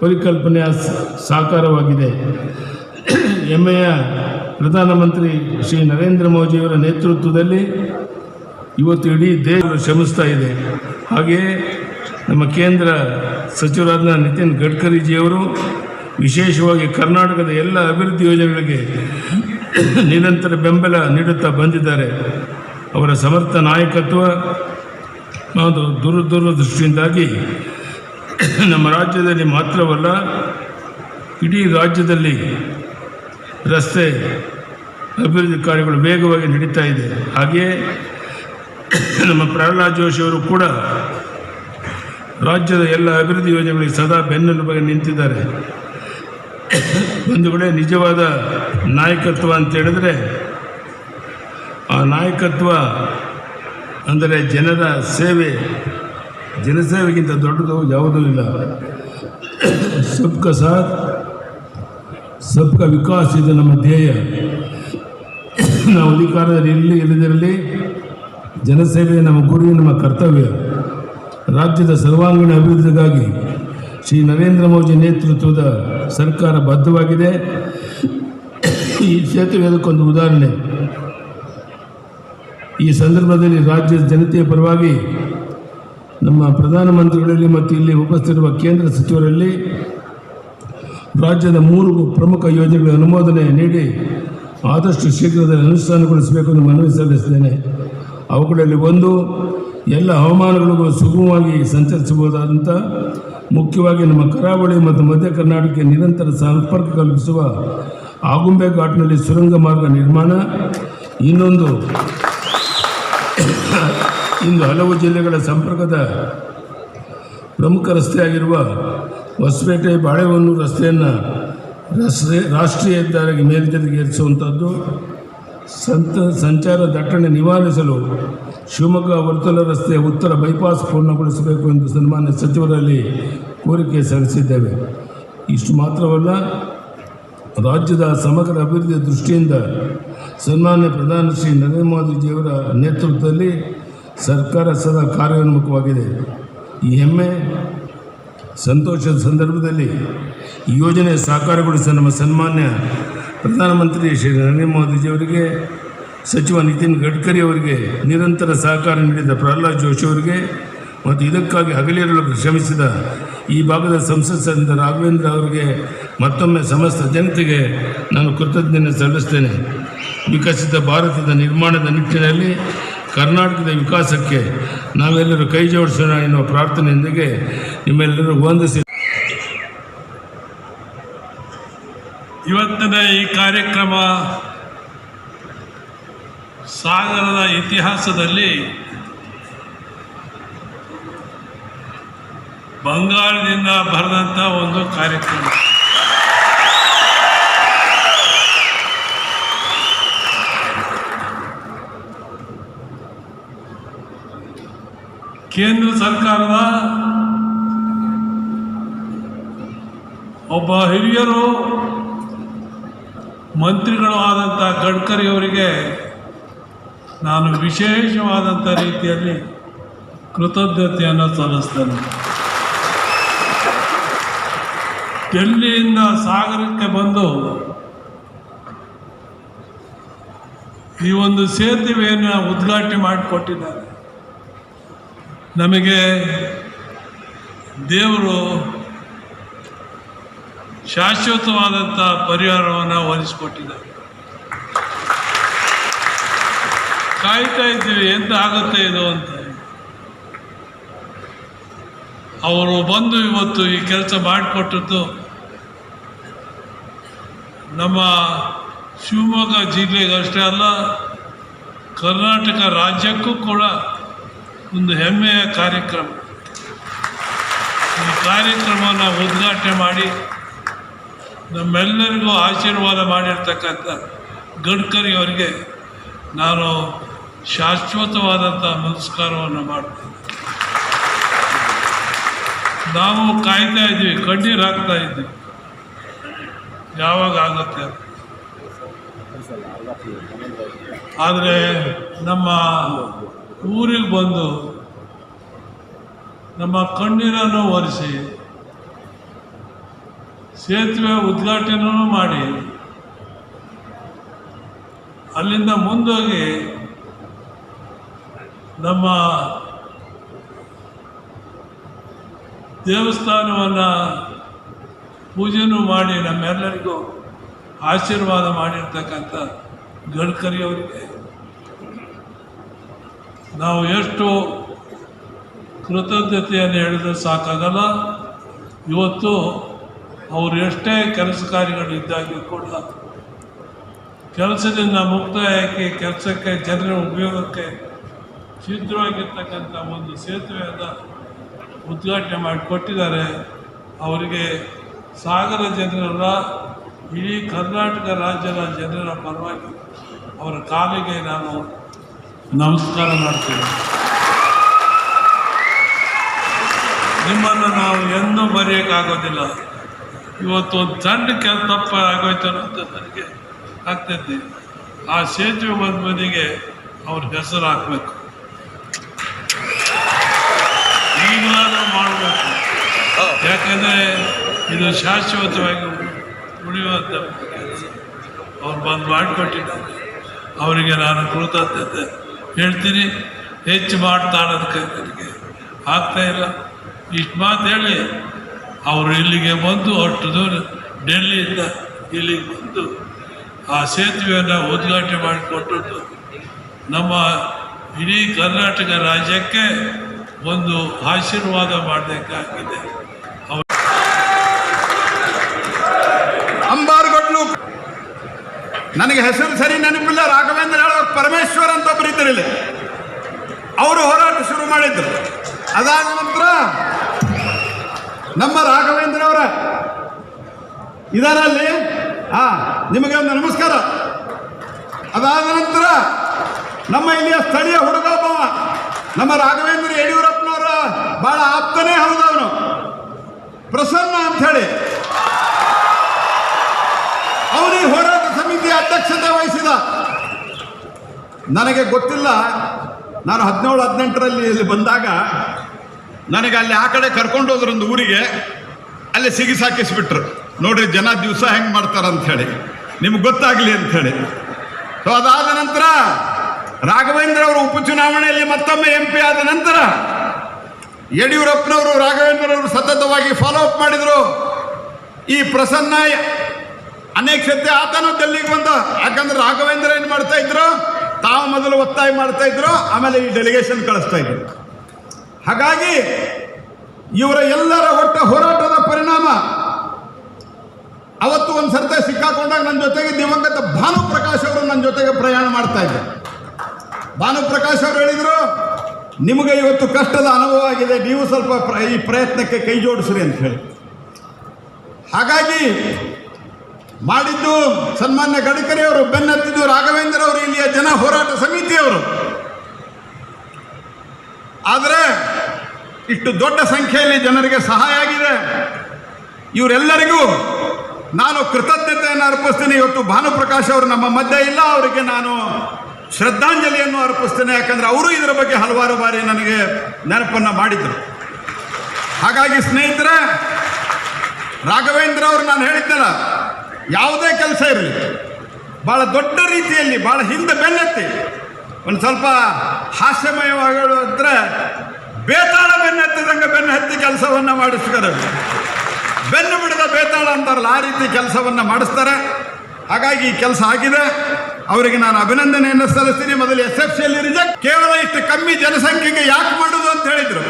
ಪರಿಕಲ್ಪನೆಯ ಸಾಕಾರವಾಗಿದೆ. ಹೆಮ್ಮೆಯ ಪ್ರಧಾನಮಂತ್ರಿ ಶ್ರೀ ನರೇಂದ್ರ ಮೋದಿಯವರ ನೇತೃತ್ವದಲ್ಲಿ ಇವತ್ತು ಇಡೀ ದೇಶ ಶ್ರಮಿಸ್ತಾ ಇದೆ. ಹಾಗೆಯೇ ನಮ್ಮ ಕೇಂದ್ರ ಸಚಿವರಾದ ನಿತಿನ್ ಗಡ್ಕರಿಜಿಯವರು ವಿಶೇಷವಾಗಿ ಕರ್ನಾಟಕದ ಎಲ್ಲ ಅಭಿವೃದ್ಧಿ ಯೋಜನೆಗಳಿಗೆ ನಿರಂತರ ಬೆಂಬಲ ನೀಡುತ್ತಾ ಬಂದಿದ್ದಾರೆ. ಅವರ ಸಮರ್ಥ ನಾಯಕತ್ವ ಮತ್ತು ದೂರದೃಷ್ಟಿಯಿಂದಾಗಿ ನಮ್ಮ ರಾಜ್ಯದಲ್ಲಿ ಮಾತ್ರವಲ್ಲ, ಇಡೀ ರಾಜ್ಯದಲ್ಲಿ ರಸ್ತೆ ಅಭಿವೃದ್ಧಿ ಕಾರ್ಯಗಳು ವೇಗವಾಗಿ ನಡೀತಾ ಇದೆ. ಹಾಗೆಯೇ ನಮ್ಮ ಪ್ರಹ್ಲಾದ್ ಜೋಶಿಯವರು ಕೂಡ ರಾಜ್ಯದ ಎಲ್ಲ ಅಭಿವೃದ್ಧಿ ಯೋಜನೆಗಳಿಗೆ ಸದಾ ಬೆನ್ನೆಲುಬಾಗಿ ನಿಂತಿದ್ದಾರೆ. ಒಂದು ಕಡೆ ನಿಜವಾದ ನಾಯಕತ್ವ ಅಂತ ಹೇಳಿದ್ರೆ ಆ ನಾಯಕತ್ವ ಅಂದರೆ ಜನರ ಸೇವೆ, ಜನಸೇವೆಗಿಂತ ದೊಡ್ಡದು ಯಾವುದೂ ಇಲ್ಲ. ಸಬ್ಕಾ ಸಾಥ್ ಸಬ್ಕಾ ವಿಕಾಸ್ ಇದು ನಮ್ಮ ಧ್ಯೇಯ. ನಾವು ಅಧಿಕಾರದಲ್ಲಿ ಇಲ್ಲದಿರಲಿ ಜನಸೇವೆ ನಮ್ಮ ಗುರಿ, ನಮ್ಮ ಕರ್ತವ್ಯ. ರಾಜ್ಯದ ಸರ್ವಾಂಗೀಣ ಅಭಿವೃದ್ಧಿಗಾಗಿ ಶ್ರೀ ನರೇಂದ್ರ ಮೋದಿ ನೇತೃತ್ವದ ಸರ್ಕಾರ ಬದ್ಧವಾಗಿದೆ. ಈ ಸೇತುವೆ ಅದಕ್ಕೊಂದು ಉದಾಹರಣೆ. ಈ ಸಂದರ್ಭದಲ್ಲಿ ರಾಜ್ಯದ ಜನತೆಯ ಪರವಾಗಿ ನಮ್ಮ ಪ್ರಧಾನಮಂತ್ರಿಗಳಲ್ಲಿ ಮತ್ತು ಇಲ್ಲಿ ಉಪಸ್ಥಿತಿರುವ ಕೇಂದ್ರ ಸಚಿವರಲ್ಲಿ ರಾಜ್ಯದ 3 ಪ್ರಮುಖ ಯೋಜನೆಗಳ ಅನುಮೋದನೆ ನೀಡಿ ಆದಷ್ಟು ಶೀಘ್ರದಲ್ಲಿ ಅನುಷ್ಠಾನಗೊಳಿಸಬೇಕೆಂದು ಮನವಿ ಸಲ್ಲಿಸಿದ್ದೇನೆ. ಅವುಗಳಲ್ಲಿ ಒಂದು, ಎಲ್ಲ ಹವಾಮಾನಗಳಿಗೂ ಸುಗಮವಾಗಿ ಸಂಚರಿಸಬಹುದಾದಂಥ, ಮುಖ್ಯವಾಗಿ ನಮ್ಮ ಕರಾವಳಿ ಮತ್ತು ಮಧ್ಯ ಕರ್ನಾಟಕಕ್ಕೆ ನಿರಂತರ ಸಂಪರ್ಕ ಕಲ್ಪಿಸುವ ಆಗುಂಬೆ ಘಾಟ್ನಲ್ಲಿ ಸುರಂಗ ಮಾರ್ಗ ನಿರ್ಮಾಣ. ಇನ್ನೊಂದು, ಇಂದು ಹಲವು ಜಿಲ್ಲೆಗಳ ಸಂಪರ್ಕದ ಪ್ರಮುಖ ರಸ್ತೆಯಾಗಿರುವ ಹೊಸಪೇಟೆ ಬಾಳೆಹೊನ್ನೂರು ರಸ್ತೆಯನ್ನು ರಾಷ್ಟ್ರೀಯ ಹೆದ್ದಾರಿಗೆ ಮೇಲ್ದರ್ಜೆಗೇರಿಸುವಂಥದ್ದು. ಸಂಚಾರ ದಟ್ಟಣೆ ನಿವಾರಿಸಲು ಶಿವಮೊಗ್ಗ ವರ್ತುಲ ರಸ್ತೆಯ ಉತ್ತರ ಬೈಪಾಸ್ ಪೂರ್ಣಗೊಳಿಸಬೇಕು ಎಂದು ಸನ್ಮಾನ್ಯ ಸಚಿವರಲ್ಲಿ ಕೋರಿಕೆ ಸಲ್ಲಿಸಿದ್ದೇವೆ. ಇಷ್ಟು ಮಾತ್ರವಲ್ಲ, ರಾಜ್ಯದ ಸಮಗ್ರ ಅಭಿವೃದ್ಧಿಯ ದೃಷ್ಟಿಯಿಂದ ಸನ್ಮಾನ್ಯ ಪ್ರಧಾನಿ ಶ್ರೀ ನರೇಂದ್ರ ಮೋದಿಜಿಯವರ ನೇತೃತ್ವದಲ್ಲಿ ಸರ್ಕಾರ ಸದಾ ಕಾರ್ಯೋನ್ಮುಖವಾಗಿದೆ. ಈ ಹೆಮ್ಮೆ ಸಂತೋಷದ ಸಂದರ್ಭದಲ್ಲಿ ಈ ಯೋಜನೆ ಸಾಕಾರಗೊಳಿಸಿದ ನಮ್ಮ ಸನ್ಮಾನ್ಯ ಪ್ರಧಾನಮಂತ್ರಿ ಶ್ರೀ ನರೇಂದ್ರ ಮೋದಿಜಿಯವರಿಗೆ, ಸಚಿವ ನಿತಿನ್ ಗಡ್ಕರಿ ಅವರಿಗೆ, ನಿರಂತರ ಸಹಕಾರ ನೀಡಿದ ಪ್ರಹ್ಲಾದ್ ಜೋಶಿ ಅವರಿಗೆ ಮತ್ತು ಇದಕ್ಕಾಗಿ ಹಗಲಿರುಳು ಶ್ರಮಿಸಿದ ಈ ಭಾಗದ ಸಂಸತ್ ಸದಸ್ಯ ರಾಘವೇಂದ್ರ ಅವರಿಗೆ ಮತ್ತೊಮ್ಮೆ ಸಮಸ್ತ ಜನತೆಗೆ ನಾನು ಕೃತಜ್ಞತೆ ಸಲ್ಲಿಸ್ತೇನೆ. ವಿಕಸಿತ ಭಾರತದ ನಿರ್ಮಾಣದ ನಿಟ್ಟಿನಲ್ಲಿ ಕರ್ನಾಟಕದ ವಿಕಾಸಕ್ಕೆ ನಾವೆಲ್ಲರೂ ಕೈ ಜೋಡಿಸೋಣ ಎನ್ನುವ ಪ್ರಾರ್ಥನೆಯೊಂದಿಗೆ ನಿಮ್ಮೆಲ್ಲರೂ ವಂದಿಸಿ ಇವತ್ತಿನ ಈ ಕಾರ್ಯಕ್ರಮ ಸಾಗರದ ಇತಿಹಾಸದಲ್ಲಿ ಬಂಗಾಳದಿಂದ ಬರೆದಂಥ ಒಂದು ಕಾರ್ಯಕ್ರಮ. ಕೇಂದ್ರ ಸರ್ಕಾರದ ಒಬ್ಬ ಹಿರಿಯರು ಮಂತ್ರಿಗಳು ಆದಂಥ ಗಡ್ಕರಿ ಅವರಿಗೆ ನಾನು ವಿಶೇಷವಾದಂಥ ರೀತಿಯಲ್ಲಿ ಕೃತಜ್ಞತೆಯನ್ನು ಸಲ್ಲಿಸ್ತೇನೆ. ಡೆಲ್ಲಿಯಿಂದ ಸಾಗರಕ್ಕೆ ಬಂದು ಈ ಒಂದು ಸೇತುವೆಯನ್ನು ಉದ್ಘಾಟನೆ ಮಾಡಿಕೊಟ್ಟಿದ್ದಾರೆ. ನಮಗೆ ದೇವರು ಶಾಶ್ವತವಾದಂಥ ಪರಿಹಾರವನ್ನು ಒದಗಿಸಿಕೊಟ್ಟಿದ್ದಾರೆ. ಕಾಯ್ತಾ ಇದ್ದೀವಿ ಎಂತ ಆಗುತ್ತೆ ಇದು ಅಂತ. ಅವರು ಬಂದು ಇವತ್ತು ಈ ಕೆಲಸ ಮಾಡಿಕೊಟ್ಟದ್ದು ನಮ್ಮ ಶಿವಮೊಗ್ಗ ಜಿಲ್ಲೆಗಷ್ಟೇ ಅಲ್ಲ, ಕರ್ನಾಟಕ ರಾಜ್ಯಕ್ಕೂ ಕೂಡ ಒಂದು ಹೆಮ್ಮೆಯ ಕಾರ್ಯಕ್ರಮ. ಈ ಕಾರ್ಯಕ್ರಮವನ್ನು ಉದ್ಘಾಟನೆ ಮಾಡಿ ನಮ್ಮೆಲ್ಲರಿಗೂ ಆಶೀರ್ವಾದ ಮಾಡಿರ್ತಕ್ಕಂಥ ಗಡ್ಕರಿ ಅವರಿಗೆ ನಾನು ಶಾಶ್ವತವಾದಂಥ ನಮಸ್ಕಾರವನ್ನು ಮಾಡ್ತೇನೆ. ನಾವು ಕಾಯ್ತಾ ಇದ್ವಿ, ಕಣ್ಣೀರು ಹಾಕ್ತಾ ಇದ್ವಿ, ಯಾವಾಗ ಆಗುತ್ತೆ. ಆದರೆ ನಮ್ಮ ಊರಿಗೆ ಬಂದು ನಮ್ಮ ಕಣ್ಣೀರನ್ನು ಒರೆಸಿ ಸೇತುವೆ ಉದ್ಘಾಟನೆಯೂ ಮಾಡಿ ಅಲ್ಲಿಂದ ಮುಂದೋಗಿ ನಮ್ಮ ದೇವಸ್ಥಾನವನ್ನು ಪೂಜೆನೂ ಮಾಡಿ ನಮ್ಮೆಲ್ಲರಿಗೂ ಆಶೀರ್ವಾದ ಮಾಡಿರ್ತಕ್ಕಂಥ ಗಡ್ಕರಿ ಅವರಿಗೆ ನಾವು ಎಷ್ಟು ಕೃತಜ್ಞತೆಯನ್ನು ಹೇಳಿದ್ರೆ ಸಾಕಾಗಲ್ಲ. ಇವತ್ತು ಅವರು ಎಷ್ಟೇ ಕೆಲಸ ಕಾರ್ಯಗಳಿದ್ದಾಗಿ ಕೂಡ ಕೆಲಸದಿಂದ ಮುಕ್ತಾಯಕ್ಕೆ, ಕೆಲಸಕ್ಕೆ, ಜನರ ಉಪಯೋಗಕ್ಕೆ ಸಿದ್ಧವಾಗಿರ್ತಕ್ಕಂಥ ಒಂದು ಸೇತುವೆಯನ್ನು ಉದ್ಘಾಟನೆ ಮಾಡಿಕೊಟ್ಟಿದ್ದಾರೆ. ಅವರಿಗೆ ಸಾಗರ ಜನರ ಇಡೀ ಕರ್ನಾಟಕ ರಾಜ್ಯದ ಜನರ ಪರವಾಗಿ ಅವರ ಕಾಲಿಗೆ ನಾನು ನಮಸ್ಕಾರ ಮಾಡ್ತೇನೆ. ನಿಮ್ಮನ್ನು ನಾವು ಎಂದೂ ಮರೆಯೋಕ್ಕಾಗೋದಿಲ್ಲ. ಇವತ್ತು ಒಂದು ಸಣ್ಣ ತಪ್ಪು ಆಗೋಯ್ತು ಅಂತ ನನಗೆ ಆಗ್ತೈತಿ. ಆ ಸೇತುವೆ ಬದಿಗೆ ಅವ್ರ ಹೆಸರು ಹಾಕಬೇಕು, ಈಗಲಾದರೂ ಮಾಡಬೇಕು. ಯಾಕಂದರೆ ಇದು ಶಾಶ್ವತವಾಗಿ ಉಳಿಯುವಂಥ ಕೆಲಸ ಅವ್ರು ಬಂದು ಮಾಡಿಕೊಟ್ಟಿದ್ದಾರೆ. ಅವರಿಗೆ ನಾನು ಕೃತಜ್ಞತೆ ಹೇಳ್ತೀನಿ. ಹೆಚ್ಚು ಮಾಡ್ತಾಳೋದಕ್ಕೆ ನನಗೆ ಆಗ್ತಾಯಿಲ್ಲ. ಇಷ್ಟು ಮಾತು ಹೇಳಿ ಅವರು ಇಲ್ಲಿಗೆ ಬಂದು ಅಷ್ಟು ದೂರ ಡೆಲ್ಲಿಯಿಂದ ಇಲ್ಲಿಗೆ ಬಂದು ಆ ಸೇತುವೆಯನ್ನು ಉದ್ಘಾಟನೆ ಮಾಡಿಕೊಟ್ಟದ್ದು ನಮ್ಮ ಇಡೀ ಕರ್ನಾಟಕ ರಾಜ್ಯಕ್ಕೆ ಒಂದು ಆಶೀರ್ವಾದ ಮಾಡಬೇಕಾಗಿದೆ. ಅಂಬಾರಗೊಡ್ಲು ನನಗೆ ಹೆಸರು ಸರಿ ನೆನಪಿಲ್ಲ. ರಾಘವೇಂದ್ರ ಪರಮೇಶ್ವರ್ ಅಂತ ಒಬ್ಬರು ಇದ್ದರು ಇಲ್ಲಿ. ಅವರು ಹೋರಾಟ ಶುರು ಮಾಡಿದ್ರು. ಅದಾದ ನಂತರ ನಮ್ಮ ರಾಘವೇಂದ್ರ ಅವರ ಇದರಲ್ಲಿ ನಿಮಗೆ ಒಂದು ನಮಸ್ಕಾರ. ಅದಾದ ನಂತರ ನಮ್ಮ ಇಲ್ಲಿಯ ಸ್ಥಳೀಯ ಹುಡುಗ ಒಬ್ಬವ ನಮ್ಮ ರಾಘವೇಂದ್ರ ಯಡಿಯೂರಪ್ಪನವರ ಬಹಳ ಆಪ್ತನೇ ಹೌದವನು, ಪ್ರಸನ್ನ ಅಂತ ಹೇಳಿ. ಅವನು ಈ ಹೋರಾಟ ಸಮಿತಿಯ ಅಧ್ಯಕ್ಷತೆ ವಹಿಸಿದ. ನನಗೆ ಗೊತ್ತಿಲ್ಲ, ನಾನು 17-18ರಲ್ಲಿ ಇಲ್ಲಿ ಬಂದಾಗ ನನಗೆ ಅಲ್ಲಿ ಆ ಕಡೆ ಕರ್ಕೊಂಡು ಹೋದ್ರು ಒಂದು ಊರಿಗೆ. ಅಲ್ಲಿ ಸಿಗಿಸಾಕಿಸ್ಬಿಟ್ರು. ನೋಡ್ರಿ ಜನ ದಿವಸ ಹೆಂಗೆ ಮಾಡ್ತಾರಂತ ಹೇಳಿ, ನಿಮ್ಗೆ ಗೊತ್ತಾಗಲಿ ಅಂಥೇಳಿ. ಸೊ ಅದಾದ ನಂತರ ರಾಘವೇಂದ್ರ ಅವರು ಉಪಚುನಾವಣೆಯಲ್ಲಿ ಮತ್ತೊಮ್ಮೆ MP ಆದ ನಂತರ ಯಡಿಯೂರಪ್ಪನವರು ರಾಘವೇಂದ್ರ ಅವರು ಸತತವಾಗಿ ಫಾಲೋ ಅಪ್ ಮಾಡಿದರು. ಈ ಪ್ರಸನ್ನ ಅನೇಕ ಸತ್ಯ ಆತನೂ ಡೆಲ್ಲಿಗೆ ಬಂದ. ಯಾಕಂದ್ರೆ ರಾಘವೇಂದ್ರ ಏನು ಮಾಡ್ತಾ ಇದ್ರು, ತಾವು ಮೊದಲು ಒತ್ತಾಯ ಮಾಡ್ತಾ ಇದ್ರು, ಆಮೇಲೆ ಈ ಡೆಲಿಗೇಷನ್ ಕಳಿಸ್ತಾ ಇದ್ರು. ಹಾಗಾಗಿ ಇವರ ಎಲ್ಲರ ಒಟ್ಟ ಹೋರಾಟದ ಪರಿಣಾಮ ಅವತ್ತು ಒಂದು ಸರ್ತೆ ಸಿಕ್ಕಾಕೊಂಡಾಗ ನನ್ನ ಜೊತೆಗೆ ದಿವಂಗತ ಭಾನುಪ್ರಕಾಶ್ ಅವರು ನನ್ನ ಜೊತೆಗೆ ಪ್ರಯಾಣ ಮಾಡ್ತಾ ಇದ್ರು. ಭಾನುಪ್ರಕಾಶ್ ಅವರು ಹೇಳಿದರು, ನಿಮಗೆ ಇವತ್ತು ಕಷ್ಟದ ಅನುಭವ ಆಗಿದೆ, ನೀವು ಸ್ವಲ್ಪ ಈ ಪ್ರಯತ್ನಕ್ಕೆ ಕೈ ಜೋಡಿಸ್ರಿ ಅಂತ ಹೇಳಿ. ಹಾಗಾಗಿ ಮಾಡಿದ್ದು ಸನ್ಮಾನ್ಯ ಗಡ್ಕರಿ ಅವರು, ಬೆನ್ನತ್ತಿದ್ದು ರಾಘವೇಂದ್ರ ಅವರು, ಇಲ್ಲಿಯ ಜನ ಹೋರಾಟ ಸಮಿತಿಯವರು. ಆದರೆ ಇಷ್ಟು ದೊಡ್ಡ ಸಂಖ್ಯೆಯಲ್ಲಿ ಜನರಿಗೆ ಸಹಾಯ ಆಗಿದೆ. ಇವರೆಲ್ಲರಿಗೂ ನಾನು ಕೃತಜ್ಞತೆಯನ್ನು ಅರ್ಪಿಸ್ತೀನಿ. ಇವತ್ತು ಭಾನುಪ್ರಕಾಶ್ ಅವರು ನಮ್ಮ ಮಧ್ಯೆ ಇಲ್ಲ, ಅವರಿಗೆ ನಾನು ಶ್ರದ್ಧಾಂಜಲಿಯನ್ನು ಅರ್ಪಿಸ್ತೇನೆ. ಯಾಕಂದರೆ ಅವರು ಇದರ ಬಗ್ಗೆ ಹಲವಾರು ಬಾರಿ ನನಗೆ ನೆನಪನ್ನು ಮಾಡಿದರು. ಹಾಗಾಗಿ ಸ್ನೇಹಿತರೆ, ರಾಘವೇಂದ್ರ ಅವರು ನಾನು ಹೇಳಿದ್ದಲ್ಲ, ಯಾವುದೇ ಕೆಲಸ ಇರಲಿ ಭಾಳ ದೊಡ್ಡ ರೀತಿಯಲ್ಲಿ, ಭಾಳ ಹಿಂದೆ ಬೆನ್ನತ್ತಿ, ಒಂದು ಸ್ವಲ್ಪ ಹಾಸ್ಯಮಯವಾಗಿದ್ರೆ ಬೇತಾಳ ಬೆನ್ನತ್ತಿದಂಗೆ ಬೆನ್ನು ಹತ್ತಿ ಕೆಲಸವನ್ನು ಮಾಡಿಸ್ತಾರೆ. ಬೆನ್ನು ಬಿಡದ ಬೇತಾಳ ಅಂತಾರಲ್ಲ, ಆ ರೀತಿ ಕೆಲಸವನ್ನು ಮಾಡಿಸ್ತಾರೆ. ಹಾಗಾಗಿ ಈ ಕೆಲಸ ಆಗಿದೆ. ಅವರಿಗೆ ನಾನು ಅಭಿನಂದನೆಯನ್ನು ಸಲ್ಲಿಸ್ತೀನಿ. ಮೊದಲು SFCಯಲ್ಲಿ ರಿಜೆಕ್ಟ್, ಕೇವಲ ಇಷ್ಟು ಕಮ್ಮಿ ಜನಸಂಖ್ಯೆಗೆ ಯಾಕೆ ಮಾಡೋದು ಅಂತ ಹೇಳಿದರು.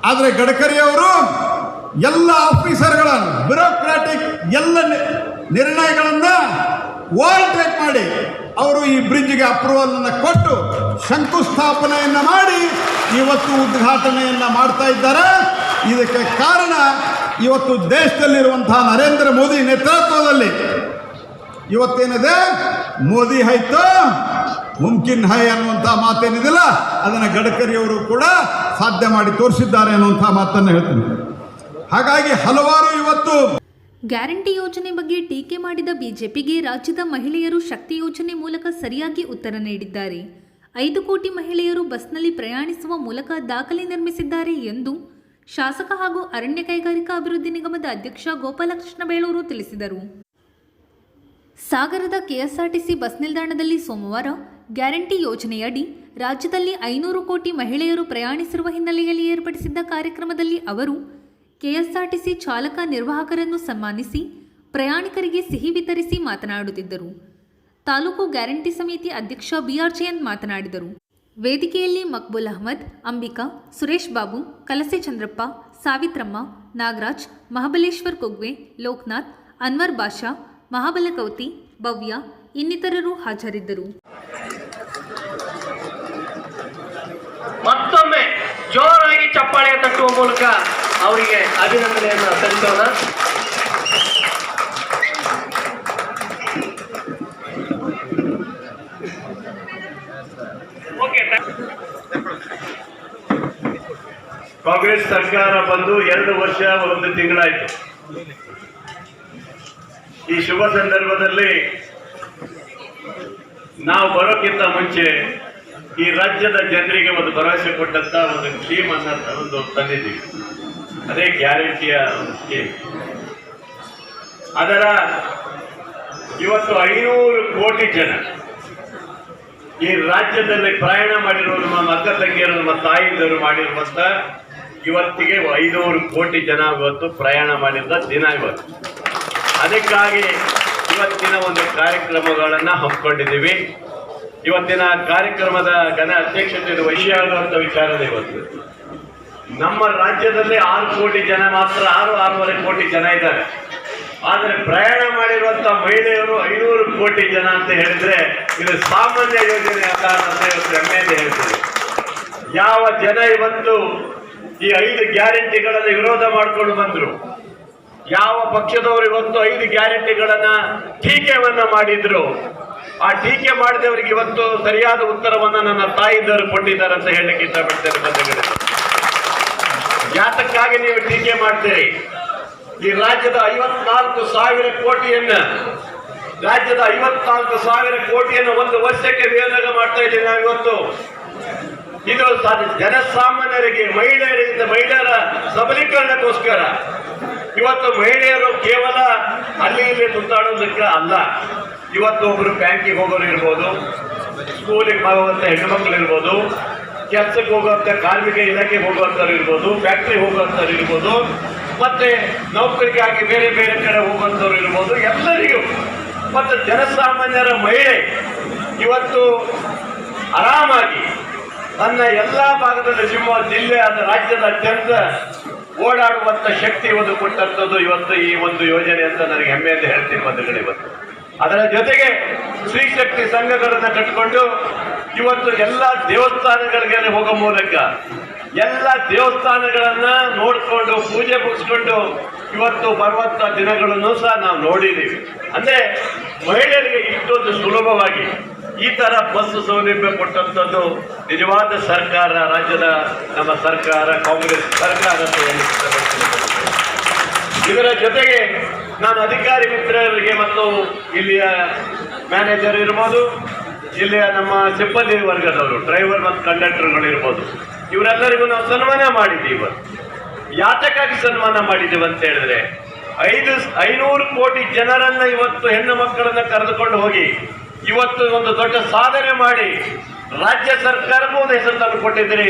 ಆದರೆ ಗಡ್ಕರಿ ಅವರು ಎಲ್ಲ ಆಫೀಸರ್ಗಳನ್ನು, ಬ್ಯೂರೋಕ್ರಾಟಿಕ್ ಎಲ್ಲ ನಿರ್ಣಯಗಳನ್ನು ಓವರ್ಟೇಕ್ ಮಾಡಿ ಅವರು ಈ ಬ್ರಿಡ್ಜ್ಗೆ ಅಪ್ರೂವಲನ್ನು ಕೊಟ್ಟು ಶಂಕುಸ್ಥಾಪನೆಯನ್ನು ಮಾಡಿ ಇವತ್ತು ಉದ್ಘಾಟನೆಯನ್ನು ಮಾಡ್ತಾ ಇದ್ದಾರೆ. ಇದಕ್ಕೆ ಕಾರಣ ಇವತ್ತು ದೇಶದಲ್ಲಿರುವಂತಹ ನರೇಂದ್ರ ಮೋದಿ ನೇತೃತ್ವದಲ್ಲಿ ಇವತ್ತೇನಿದೆ, ಮೋದಿ ಹೈತೋ ಮುಮ್ಕಿನ್ ಹೈ ಅನ್ನುವಂಥ ಮಾತೇನಿದಿಲ್ಲ, ಅದನ್ನು ಗಡ್ಕರಿಯವರು ಕೂಡ ಸಾಧ್ಯ ಮಾಡಿ ತೋರಿಸಿದ್ದಾರೆ ಅನ್ನುವಂಥ ಮಾತನ್ನು ಹೇಳ್ತೀನಿ. ಹಾಗಾಗಿ ಹಲವಾರು ಇವತ್ತು ಗ್ಯಾರಂಟಿ ಯೋಜನೆ ಬಗ್ಗೆ ಟೀಕೆ ಮಾಡಿದ ಬಿಜೆಪಿಗೆ ರಾಜ್ಯದ ಮಹಿಳೆಯರು ಶಕ್ತಿ ಯೋಜನೆ ಮೂಲಕ ಸರಿಯಾಗಿ ಉತ್ತರ ನೀಡಿದ್ದಾರೆ. 5 ಕೋಟಿ ಮಹಿಳೆಯರು ಬಸ್ನಲ್ಲಿ ಪ್ರಯಾಣಿಸುವ ಮೂಲಕ ದಾಖಲೆ ನಿರ್ಮಿಸಿದ್ದಾರೆ ಎಂದು ಶಾಸಕ ಹಾಗೂ ಅರಣ್ಯ ಕೈಗಾರಿಕಾ ಅಭಿವೃದ್ಧಿ ನಿಗಮದ ಅಧ್ಯಕ್ಷ ಗೋಪಾಲಕೃಷ್ಣ ಬೇಳೂರು ತಿಳಿಸಿದರು. ಸಾಗರದ ಕೆಎಸ್ಆರ್ಟಿಸಿ ಬಸ್ ನಿಲ್ದಾಣದಲ್ಲಿ ಸೋಮವಾರ ಗ್ಯಾರಂಟಿ ಯೋಜನೆಯಡಿ ರಾಜ್ಯದಲ್ಲಿ 500 ಕೋಟಿ ಮಹಿಳೆಯರು ಪ್ರಯಾಣಿಸಿರುವ ಹಿನ್ನೆಲೆಯಲ್ಲಿ ಏರ್ಪಡಿಸಿದ್ದ ಕಾರ್ಯಕ್ರಮದಲ್ಲಿ ಅವರು ಕೆಎಸ್ಆರ್ಟಿಸಿ ಚಾಲಕ ನಿರ್ವಾಹಕರನ್ನು ಸನ್ಮಾನಿಸಿ ಪ್ರಯಾಣಿಕರಿಗೆ ಸಿಹಿ ವಿತರಿಸಿ ಮಾತನಾಡುತ್ತಿದ್ದರು. ತಾಲೂಕು ಗ್ಯಾರಂಟಿ ಸಮಿತಿ ಅಧ್ಯಕ್ಷ BR ಜಯಂತ್ ಮಾತನಾಡಿದರು. ವೇದಿಕೆಯಲ್ಲಿ ಮಕ್ಬುಲ್ ಅಹಮದ್, ಅಂಬಿಕಾ, ಸುರೇಶ್ ಬಾಬು, ಕಲಸೆ ಚಂದ್ರಪ್ಪ, ಸಾವಿತ್ರಮ್ಮ, ನಾಗರಾಜ್, ಮಹಾಬಲೇಶ್ವರ್ ಕೊಗ್ವೆ, ಲೋಕನಾಥ್, ಅನ್ವರ್ ಬಾಷಾ, ಮಹಾಬಲಕೌತಿ, ಭವ್ಯ ಇನ್ನಿತರರು ಹಾಜರಿದ್ದರು. ಮತ್ತೊಮ್ಮೆ ಜೋರಾಗಿ ಚಪ್ಪಾಳೆ ಕಟ್ಟುವ ಮೂಲಕ ಅವರಿಗೆ ಅಭಿನಂದನೆಯನ್ನು ಸಲ್ಲಿಸೋಣ. ಕಾಂಗ್ರೆಸ್ ಸರ್ಕಾರ ಬಂದು 2 ವರ್ಷ 1 ತಿಂಗಳಾಯಿತು. ಈ ಶುಭ ಸಂದರ್ಭದಲ್ಲಿ ನಾವು ಬರೋಕ್ಕಿಂತ ಮುಂಚೆ ಈ ರಾಜ್ಯದ ಜನರಿಗೆ ಒಂದು ಭರವಸೆ ಕೊಟ್ಟಂತ ಒಂದು ಸ್ಕೀಮ್ ಒಂದು ತಂದಿದ್ದೀವಿ. ಅದೇ ಗ್ಯಾರಂಟಿಯ ಒಂದು ಸ್ಕೀಮ್. ಅದರ ಇವತ್ತು 500 ಕೋಟಿ ಜನ ಈ ರಾಜ್ಯದಲ್ಲಿ ಪ್ರಯಾಣ ಮಾಡಿರುವ ನಮ್ಮ ಅಕ್ಕ ತಂಗಿಯರು, ನಮ್ಮ ತಾಯಿಯರು ಮಾಡಿರುವಂತ ಇವತ್ತಿಗೆ 500 ಕೋಟಿ ಜನ ಇವತ್ತು ಪ್ರಯಾಣ ಮಾಡಿದ ದಿನ ಇವತ್ತು. ಅದಕ್ಕಾಗಿ ಇವತ್ತಿನ ಒಂದು ಕಾರ್ಯಕ್ರಮಗಳನ್ನು ಹಮ್ಮಿಕೊಂಡಿದ್ದೀವಿ. ಇವತ್ತಿನ ಕಾರ್ಯಕ್ರಮದ ಘನ ಅಧ್ಯಕ್ಷತೆ ವಹಿಸಿಯಾಗುವಂಥ ವಿಚಾರದ ಇವತ್ತು ನಮ್ಮ ರಾಜ್ಯದಲ್ಲಿ 6 ಕೋಟಿ ಜನ ಮಾತ್ರ 6-6.5 ಕೋಟಿ ಜನ ಇದ್ದಾರೆ. ಆದರೆ ಪ್ರಯಾಣ ಮಾಡಿರುವಂಥ ಮಹಿಳೆಯರು 500 ಕೋಟಿ ಜನ ಅಂತ ಹೇಳಿದ್ರೆ ಇದು ಸಾಮಾನ್ಯ ಯೋಜನೆ ಅಲ್ಲ ಅಂತ ಇವತ್ತು ಹೆಮ್ಮೆಯಿಂದ ಹೇಳ್ತೀವಿ. ಯಾವ ಜನ ಇವತ್ತು ಈ 5 ಗ್ಯಾರಂಟಿಗಳನ್ನು ವಿರೋಧ ಮಾಡಿಕೊಂಡು ಬಂದರು, ಯಾವ ಪಕ್ಷದವರು ಇವತ್ತು 5 ಗ್ಯಾರಂಟಿಗಳನ್ನ ಟೀಕೆಯನ್ನ ಮಾಡಿದ್ರು, ಆ ಟೀಕೆ ಮಾಡಿದವರಿಗೆ ಇವತ್ತು ಸರಿಯಾದ ಉತ್ತರವನ್ನ ನನ್ನ ತಾಯಿಯವರು ಕೊಟ್ಟಿದ್ದಾರೆ ಅಂತ ಹೇಳಲಿಕ್ಕೆ ಇಷ್ಟಪಡ್ತೇನೆ. ಬಂಧುಗಳೇ, ಯಾತಕ್ಕಾಗಿ ನೀವು ಟೀಕೆ ಮಾಡ್ತೀರಿ? ಈ ರಾಜ್ಯದ 54,000 ಕೋಟಿಯನ್ನ ಒಂದು ವರ್ಷಕ್ಕೆ ವಿನಿಯೋಗ ಮಾಡ್ತಾ ಇದ್ದೀವಿ ನಾವು ಇವತ್ತು. ಇದು ಜನಸಾಮಾನ್ಯರಿಗೆ, ಮಹಿಳೆಯರ ಸಬಲೀಕರಣಕ್ಕೋಸ್ಕರ. ಇವತ್ತು ಮಹಿಳೆಯರು ಕೇವಲ ಅಲ್ಲಿ ಇಲ್ಲಿ ಸುತ್ತಾಡೋದಕ್ಕೆ ಅಲ್ಲ. ಇವತ್ತು ಒಬ್ಬರು ಬ್ಯಾಂಕಿಗೆ ಹೋಗೋರು ಇರ್ಬೋದು, ಸ್ಕೂಲಿಗೆ ಹೋಗುವಂಥ ಹೆಣ್ಣು ಮಕ್ಕಳು ಇರ್ಬೋದು, ಕೆಲಸಕ್ಕೆ ಹೋಗುವಂಥ ಕಾರ್ಮಿಕ ಇಲಾಖೆಗೆ ಹೋಗುವಂಥವ್ರು ಇರ್ಬೋದು, ಫ್ಯಾಕ್ಟ್ರಿಗೆ ಹೋಗುವಂಥವ್ರು ಇರ್ಬೋದು, ಮತ್ತೆ ನೌಕರಿಗಾಗಿ ಬೇರೆ ಬೇರೆ ಕಡೆ ಹೋಗುವಂಥವ್ರು ಇರ್ಬೋದು. ಎಲ್ಲರಿಗೂ ಮತ್ತು ಜನಸಾಮಾನ್ಯರ ಮಹಿಳೆ ಇವತ್ತು ಆರಾಮಾಗಿ ತನ್ನ ಎಲ್ಲ ಭಾಗದಲ್ಲಿ ಜಿಲ್ಲೆ ರಾಜ್ಯದ ಅತ್ಯಂತ ಓಡಾಡುವಂಥ ಶಕ್ತಿ ಒಂದು ಕೊಟ್ಟಂಥದ್ದು ಇವತ್ತು ಈ ಒಂದು ಯೋಜನೆ ಅಂತ ನನಗೆ ಹೆಮ್ಮೆಯಿಂದ ಹೇಳ್ತೀನಿ ಬಂಧುಗಳು. ಇವತ್ತು ಅದರ ಜೊತೆಗೆ ಸ್ತ್ರೀಶಕ್ತಿ ಸಂಘಗಳನ್ನು ಕಟ್ಟಿಕೊಂಡು ಇವತ್ತು ಎಲ್ಲ ದೇವಸ್ಥಾನಗಳಿಗೆ ಹೋಗೋ ಮೂಲಕ ಎಲ್ಲ ದೇವಸ್ಥಾನಗಳನ್ನ ನೋಡಿಕೊಂಡು ಪೂಜೆ ಮುಗಿಸ್ಕೊಂಡು ಇವತ್ತು ಬರುವಂಥ ದಿನಗಳನ್ನು ಸಹ ನಾವು ನೋಡಿದ್ದೀವಿ. ಅಂದರೆ ಮಹಿಳೆಯರಿಗೆ ಇಷ್ಟೊಂದು ಸುಲಭವಾಗಿ ಈ ಥರ ಬಸ್ ಸೌಲಭ್ಯ ಕೊಟ್ಟಂಥದ್ದು ನಿಜವಾದ ಸರ್ಕಾರ, ರಾಜ್ಯದ ನಮ್ಮ ಸರ್ಕಾರ, ಕಾಂಗ್ರೆಸ್ ಸರ್ಕಾರ ಅಂತ ಹೇಳಲಿಕ್ಕೆ. ಇದರ ಜೊತೆಗೆ ನಾನು ಅಧಿಕಾರಿ ಮಿತ್ರರಿಗೆ ಮತ್ತು ಇಲ್ಲಿಯ ಮ್ಯಾನೇಜರ್ ಇರ್ಬೋದು, ಇಲ್ಲಿಯ ನಮ್ಮ ಸಿಬ್ಬಂದಿ ವರ್ಗದವರು, ಡ್ರೈವರ್ ಮತ್ತು ಕಂಡಕ್ಟರ್ಗಳು ಇರ್ಬೋದು, ಇವರೆಲ್ಲರಿಗೂ ನಾವು ಸನ್ಮಾನ ಮಾಡಿದ್ದೀವಿ. ಯಾತಕ್ಕಾಗಿ ಸನ್ಮಾನ ಮಾಡಿದ್ದೀವಿ ಅಂತ ಹೇಳಿದ್ರೆ 500 ಕೋಟಿ ಜನರನ್ನ ಇವತ್ತು ಹೆಣ್ಣು ಮಕ್ಕಳನ್ನ ಕರೆದುಕೊಂಡು ಹೋಗಿ ಇವತ್ತು ಒಂದು ದೊಡ್ಡ ಸಾಧನೆ ಮಾಡಿ ರಾಜ್ಯ ಸರ್ಕಾರಕ್ಕೂ ಒಂದು ಹೆಸರು ತಂದು ಕೊಟ್ಟಿದ್ದೀರಿ,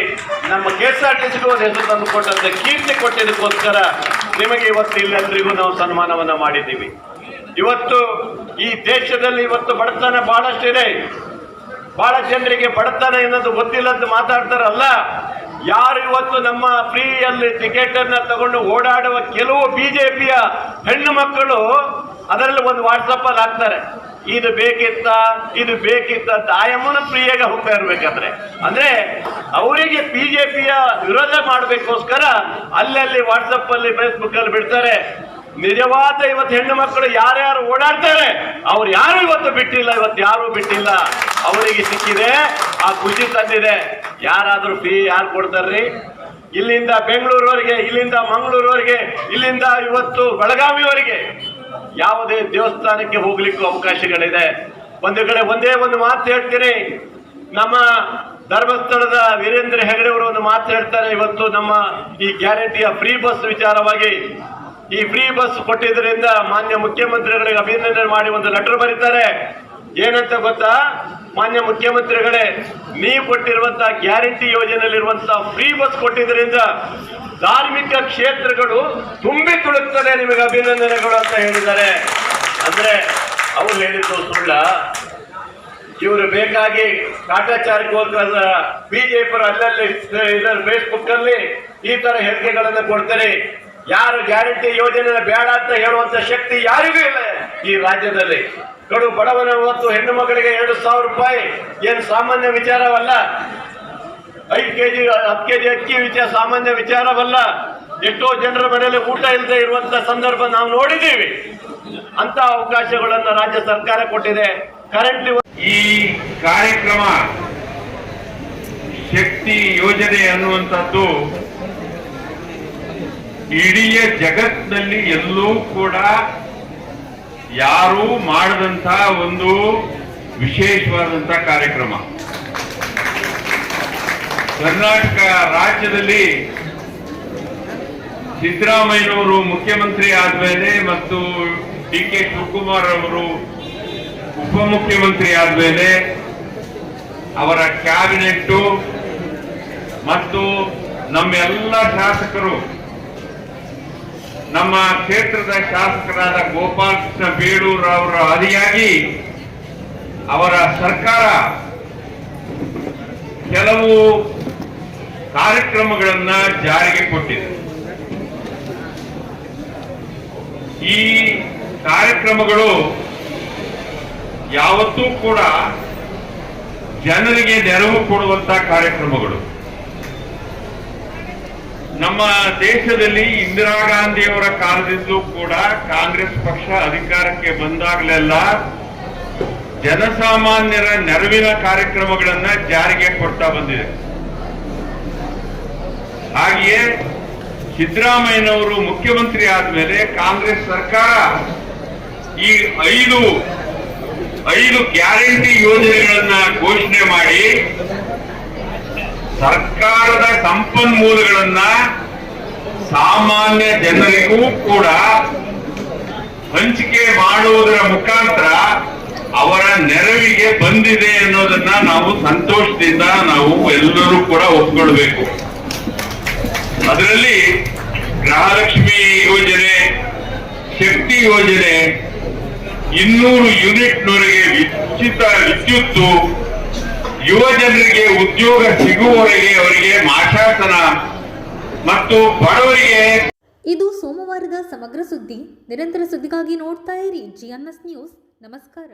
ನಮ್ಮ KSRTCಗೂ ಒಂದು ಹೆಸರು ತಂದು ಕೊಟ್ಟಂತ ಕೀರ್ತಿ ಕೊಟ್ಟಿದ್ದಕ್ಕೋಸ್ಕರ ನಿಮಗೆ ಇವತ್ತು ಇಲ್ಲೆಲ್ಲರಿಗೂ ನಾವು ಸನ್ಮಾನವನ್ನ ಮಾಡಿದ್ದೀವಿ. ಇವತ್ತು ಈ ದೇಶದಲ್ಲಿ ಇವತ್ತು ಬಡತನ ಬಹಳಷ್ಟಿದೆ. ಬಹಳ ಜನರಿಗೆ ಬಡತನ ಎನ್ನೋದು ಗೊತ್ತಿಲ್ಲ ಅಂತ ಮಾತಾಡ್ತಾರಲ್ಲ. ಯಾರು ಇವತ್ತು ನಮ್ಮ ಫ್ರೀಯಲ್ಲಿ ಟಿಕೆಟ್ ಅನ್ನ ತಗೊಂಡು ಓಡಾಡುವ ಕೆಲವು ಬಿಜೆಪಿಯ ಹೆಣ್ಣು ಮಕ್ಕಳು ಅದರಲ್ಲಿ ಒಂದು ವಾಟ್ಸಪ್ ಅಲ್ಲಿ ಹಾಕ್ತಾರೆ, ಇದು ಬೇಕಿತ್ತ ಆಯಮ್ಮನ ಫ್ರೀಯಾಗ ಹೋಗ್ತಾ ಇರ್ಬೇಕಾದ್ರೆ. ಅಂದ್ರೆ ಅವರಿಗೆ ಬಿಜೆಪಿಯ ವಿರೋಧ ಮಾಡಬೇಕೋಸ್ಕರ ಅಲ್ಲಲ್ಲಿ ವಾಟ್ಸಪ್ ಅಲ್ಲಿ ಫೇಸ್ಬುಕ್ ಅಲ್ಲಿ ಬಿಡ್ತಾರೆ. ನಿಜವಾದ ಇವತ್ತು ಹೆಣ್ಣು ಮಕ್ಕಳು ಯಾರ್ಯಾರು ಓಡಾಡ್ತಾರೆ ಅವ್ರು ಯಾರು ಇವತ್ತು ಬಿಟ್ಟಿಲ್ಲ, ಅವರಿಗೆ ಸಿಕ್ಕಿದೆ, ಆ ಖುಷಿ ತಂದಿದೆ. ಯಾರಾದ್ರೂ ಫ್ರೀ ಯಾರು ಕೊಡ್ತಾರ್ರಿ? ಇಲ್ಲಿಂದ ಬೆಂಗಳೂರುವರೆಗೆ, ಇಲ್ಲಿಂದ ಮಂಗಳೂರುವರೆಗೆ, ಇಲ್ಲಿಂದ ಇವತ್ತು ಬೆಳಗಾವಿವರೆಗೆ ಯಾವುದೇ ದೇವಸ್ಥಾನಕ್ಕೆ ಹೋಗ್ಲಿಕ್ಕೂ ಅವಕಾಶಗಳಿದೆ. ಒಂದು ಕಡೆ ಒಂದೇ ಒಂದು ಮಾತು ಹೇಳ್ತೀನಿ, ನಮ್ಮ ಧರ್ಮಸ್ಥಳದ ವೀರೇಂದ್ರ ಹೆಗಡೆ ಅವರು ಒಂದು ಮಾತು ಹೇಳ್ತಾರೆ. ಇವತ್ತು ನಮ್ಮ ಈ ಗ್ಯಾರಂಟಿಯ ಫ್ರೀ ಬಸ್ ವಿಚಾರವಾಗಿ, ಈ ಫ್ರೀ ಬಸ್ ಕೊಟ್ಟಿದ್ದರಿಂದ ಮಾನ್ಯ ಮುಖ್ಯಮಂತ್ರಿಗಳಿಗೆ ಅಭಿನಂದನೆ ಮಾಡಿ ಒಂದು ಲೆಟರ್ ಬರೀತಾರೆ. ಏನಂತ ಗೊತ್ತಾ? ಮಾನ್ಯ ಮುಖ್ಯಮಂತ್ರಿಗಳೇ, ನೀವು ಕೊಟ್ಟಿರುವಂತಹ ಗ್ಯಾರಂಟಿ ಯೋಜನೆಯಲ್ಲಿರುವಂತಹ ಫ್ರೀ ಬಸ್ ಕೊಟ್ಟಿದ್ದರಿಂದ ಧಾರ್ಮಿಕ ಕ್ಷೇತ್ರಗಳು ತುಂಬಿ ತುಳುಕ್ತದೆ, ನಿಮಗೆ ಅಭಿನಂದನೆಗಳು ಅಂತ ಹೇಳಿದ್ದಾರೆ. ಅಂದ್ರೆ ಅವ್ರು ಹೇಳಿದ್ದು ಸುಳ್ಳ? ಇವರು ಬೇಕಾಗಿ ಕಾಟಾಚಾರಕ್ಕೋಸ್ಕರ ಬಿಜೆಪಿ ಅಲ್ಲಲ್ಲಿ ಫೇಸ್ಬುಕ್ ಅಲ್ಲಿ ಈ ತರ ಹೇಳಿಕೆಗಳನ್ನು ಕೊಡ್ತಾರೆ. ಯಾರು ಗ್ಯಾರಂಟಿ ಯೋಜನೆ ಬೇಡ ಅಂತ ಹೇಳುವಂತ ಶಕ್ತಿ ಯಾರಿಗೂ ಇಲ್ಲ ಈ ರಾಜ್ಯದಲ್ಲಿ. ಕಡು ಬಡವನ ಮತ್ತು ಹೆಣ್ಣು ಮಕ್ಕಳಿಗೆ 2,000 ರೂಪಾಯಿ ಏನು ಸಾಮಾನ್ಯ ವಿಚಾರವಲ್ಲ. 5 ಕೆಜಿ 10 ಕೆಜಿ ಅಕ್ಕಿ ವಿಚಾರ ಸಾಮಾನ್ಯ ವಿಚಾರವಲ್ಲ. ಎಷ್ಟೋ ಜನರ ಮನೆಯಲ್ಲಿ ಊಟ ಇಲ್ಲದೆ ಇರುವಂತ ಸಂದರ್ಭ ನಾವು ನೋಡಿದ್ದೀವಿ. ಅಂತ ಅವಕಾಶಗಳನ್ನು ರಾಜ್ಯ ಸರ್ಕಾರ ಕೊಟ್ಟಿದೆ. ಕರೆಂಟ್ ಈ ಕಾರ್ಯಕ್ರಮ ಶಕ್ತಿ ಯೋಜನೆ ಅನ್ನುವಂಥದ್ದು ಇಡೀ ಜಗತ್ತಿನಲ್ಲಿ ಎಲ್ಲೂ ಕೂಡ ಯಾರೂ ಮಾಡದಂತ ಒಂದು ವಿಶೇಷವಾದಂತ ಕಾರ್ಯಕ್ರಮ. ಕರ್ನಾಟಕ ರಾಜ್ಯದಲ್ಲಿ ಸಿದ್ದರಾಮಯ್ಯನವರು ಮುಖ್ಯಮಂತ್ರಿ ಆದ್ಮೇಲೆ ಮತ್ತು ಡಿ ಕೆ ಶಿವಕುಮಾರ್ ಅವರು ಉಪಮುಖ್ಯಮಂತ್ರಿ ಆದ್ಮೇಲೆ ಅವರ ಕ್ಯಾಬಿನೆಟ್ ಮತ್ತು ನಮ್ಮೆಲ್ಲ ಶಾಸಕರು, ನಮ್ಮ ಕ್ಷೇತ್ರದ ಶಾಸಕರಾದ ಗೋಪಾಲ್ ಕೃಷ್ಣ ಬೇಳೂರು ಅವರ ಆದಿಯಾಗಿ ಅವರ ಸರ್ಕಾರ ಕೆಲವು ಕಾರ್ಯಕ್ರಮಗಳನ್ನ ಜಾರಿಗೆ ಕೊಟ್ಟಿದೆ. ಈ ಕಾರ್ಯಕ್ರಮಗಳು ಯಾವತ್ತೂ ಕೂಡ ಜನರಿಗೆ ನೆರವು ಕೊಡುವಂತ ಕಾರ್ಯಕ್ರಮಗಳು. ನಮ್ಮ ದೇಶದಲ್ಲಿ ಇಂದಿರಾ ಗಾಂಧಿಯವರ ಕಾಲದಿಂದಲೂ ಕೂಡ ಕಾಂಗ್ರೆಸ್ ಪಕ್ಷ ಅಧಿಕಾರಕ್ಕೆ ಬಂದಾಗಲೆಲ್ಲ ಜನಸಾಮಾನ್ಯರ ನೆರವಿನ ಕಾರ್ಯಕ್ರಮಗಳನ್ನ ಜಾರಿಗೆ ಕೊಡ್ತಾ ಬಂದಿದೆ. ಹಾಗೆಯೇ ಸಿದ್ದರಾಮಯ್ಯನವರು ಮುಖ್ಯಮಂತ್ರಿ ಆದ್ಮೇಲೆ ಕಾಂಗ್ರೆಸ್ ಸರ್ಕಾರ ಈ ಐದು ಗ್ಯಾರಂಟಿ ಯೋಜನೆಗಳನ್ನ ಘೋಷಣೆ ಮಾಡಿ ಸರ್ಕಾರದ ಸಂಪನ್ಮೂಲಗಳನ್ನ ಸಾಮಾನ್ಯ ಜನರಿಗೂ ಕೂಡ ಹಂಚಿಕೆ ಮಾಡುವುದರ ಮುಖಾಂತರ ಅವರ ನೆರವಿಗೆ ಬಂದಿದೆ ಅನ್ನೋದನ್ನ ನಾವು ಸಂತೋಷದಿಂದ ನಾವು ಎಲ್ಲರೂ ಕೂಡ ಒಪ್ಕೊಳ್ಬೇಕು. ಅದರಲ್ಲಿ ಗೃಹಲಕ್ಷ್ಮಿ ಯೋಜನೆ, ಶಕ್ತಿ ಯೋಜನೆ, 200 ಯೂನಿಟ್ನವರೆಗೆ ಉಚಿತ ವಿದ್ಯುತ್ತು, ಯುವ ಜನರಿಗೆ ಉದ್ಯೋಗ ಸಿಗುವವರೆಗೆ ಅವರಿಗೆ ಮಾಶಾಸನ ಮತ್ತು ಬಡವರಿಗೆ. ಇದು ಸೋಮವಾರದ ಸಮಗ್ರ ಸುದ್ದಿ. ನಿರಂತರ ಸುದ್ದಿಗಾಗಿ ನೋಡ್ತಾ ಇರಿ GNS ನ್ಯೂಸ್. ನಮಸ್ಕಾರ.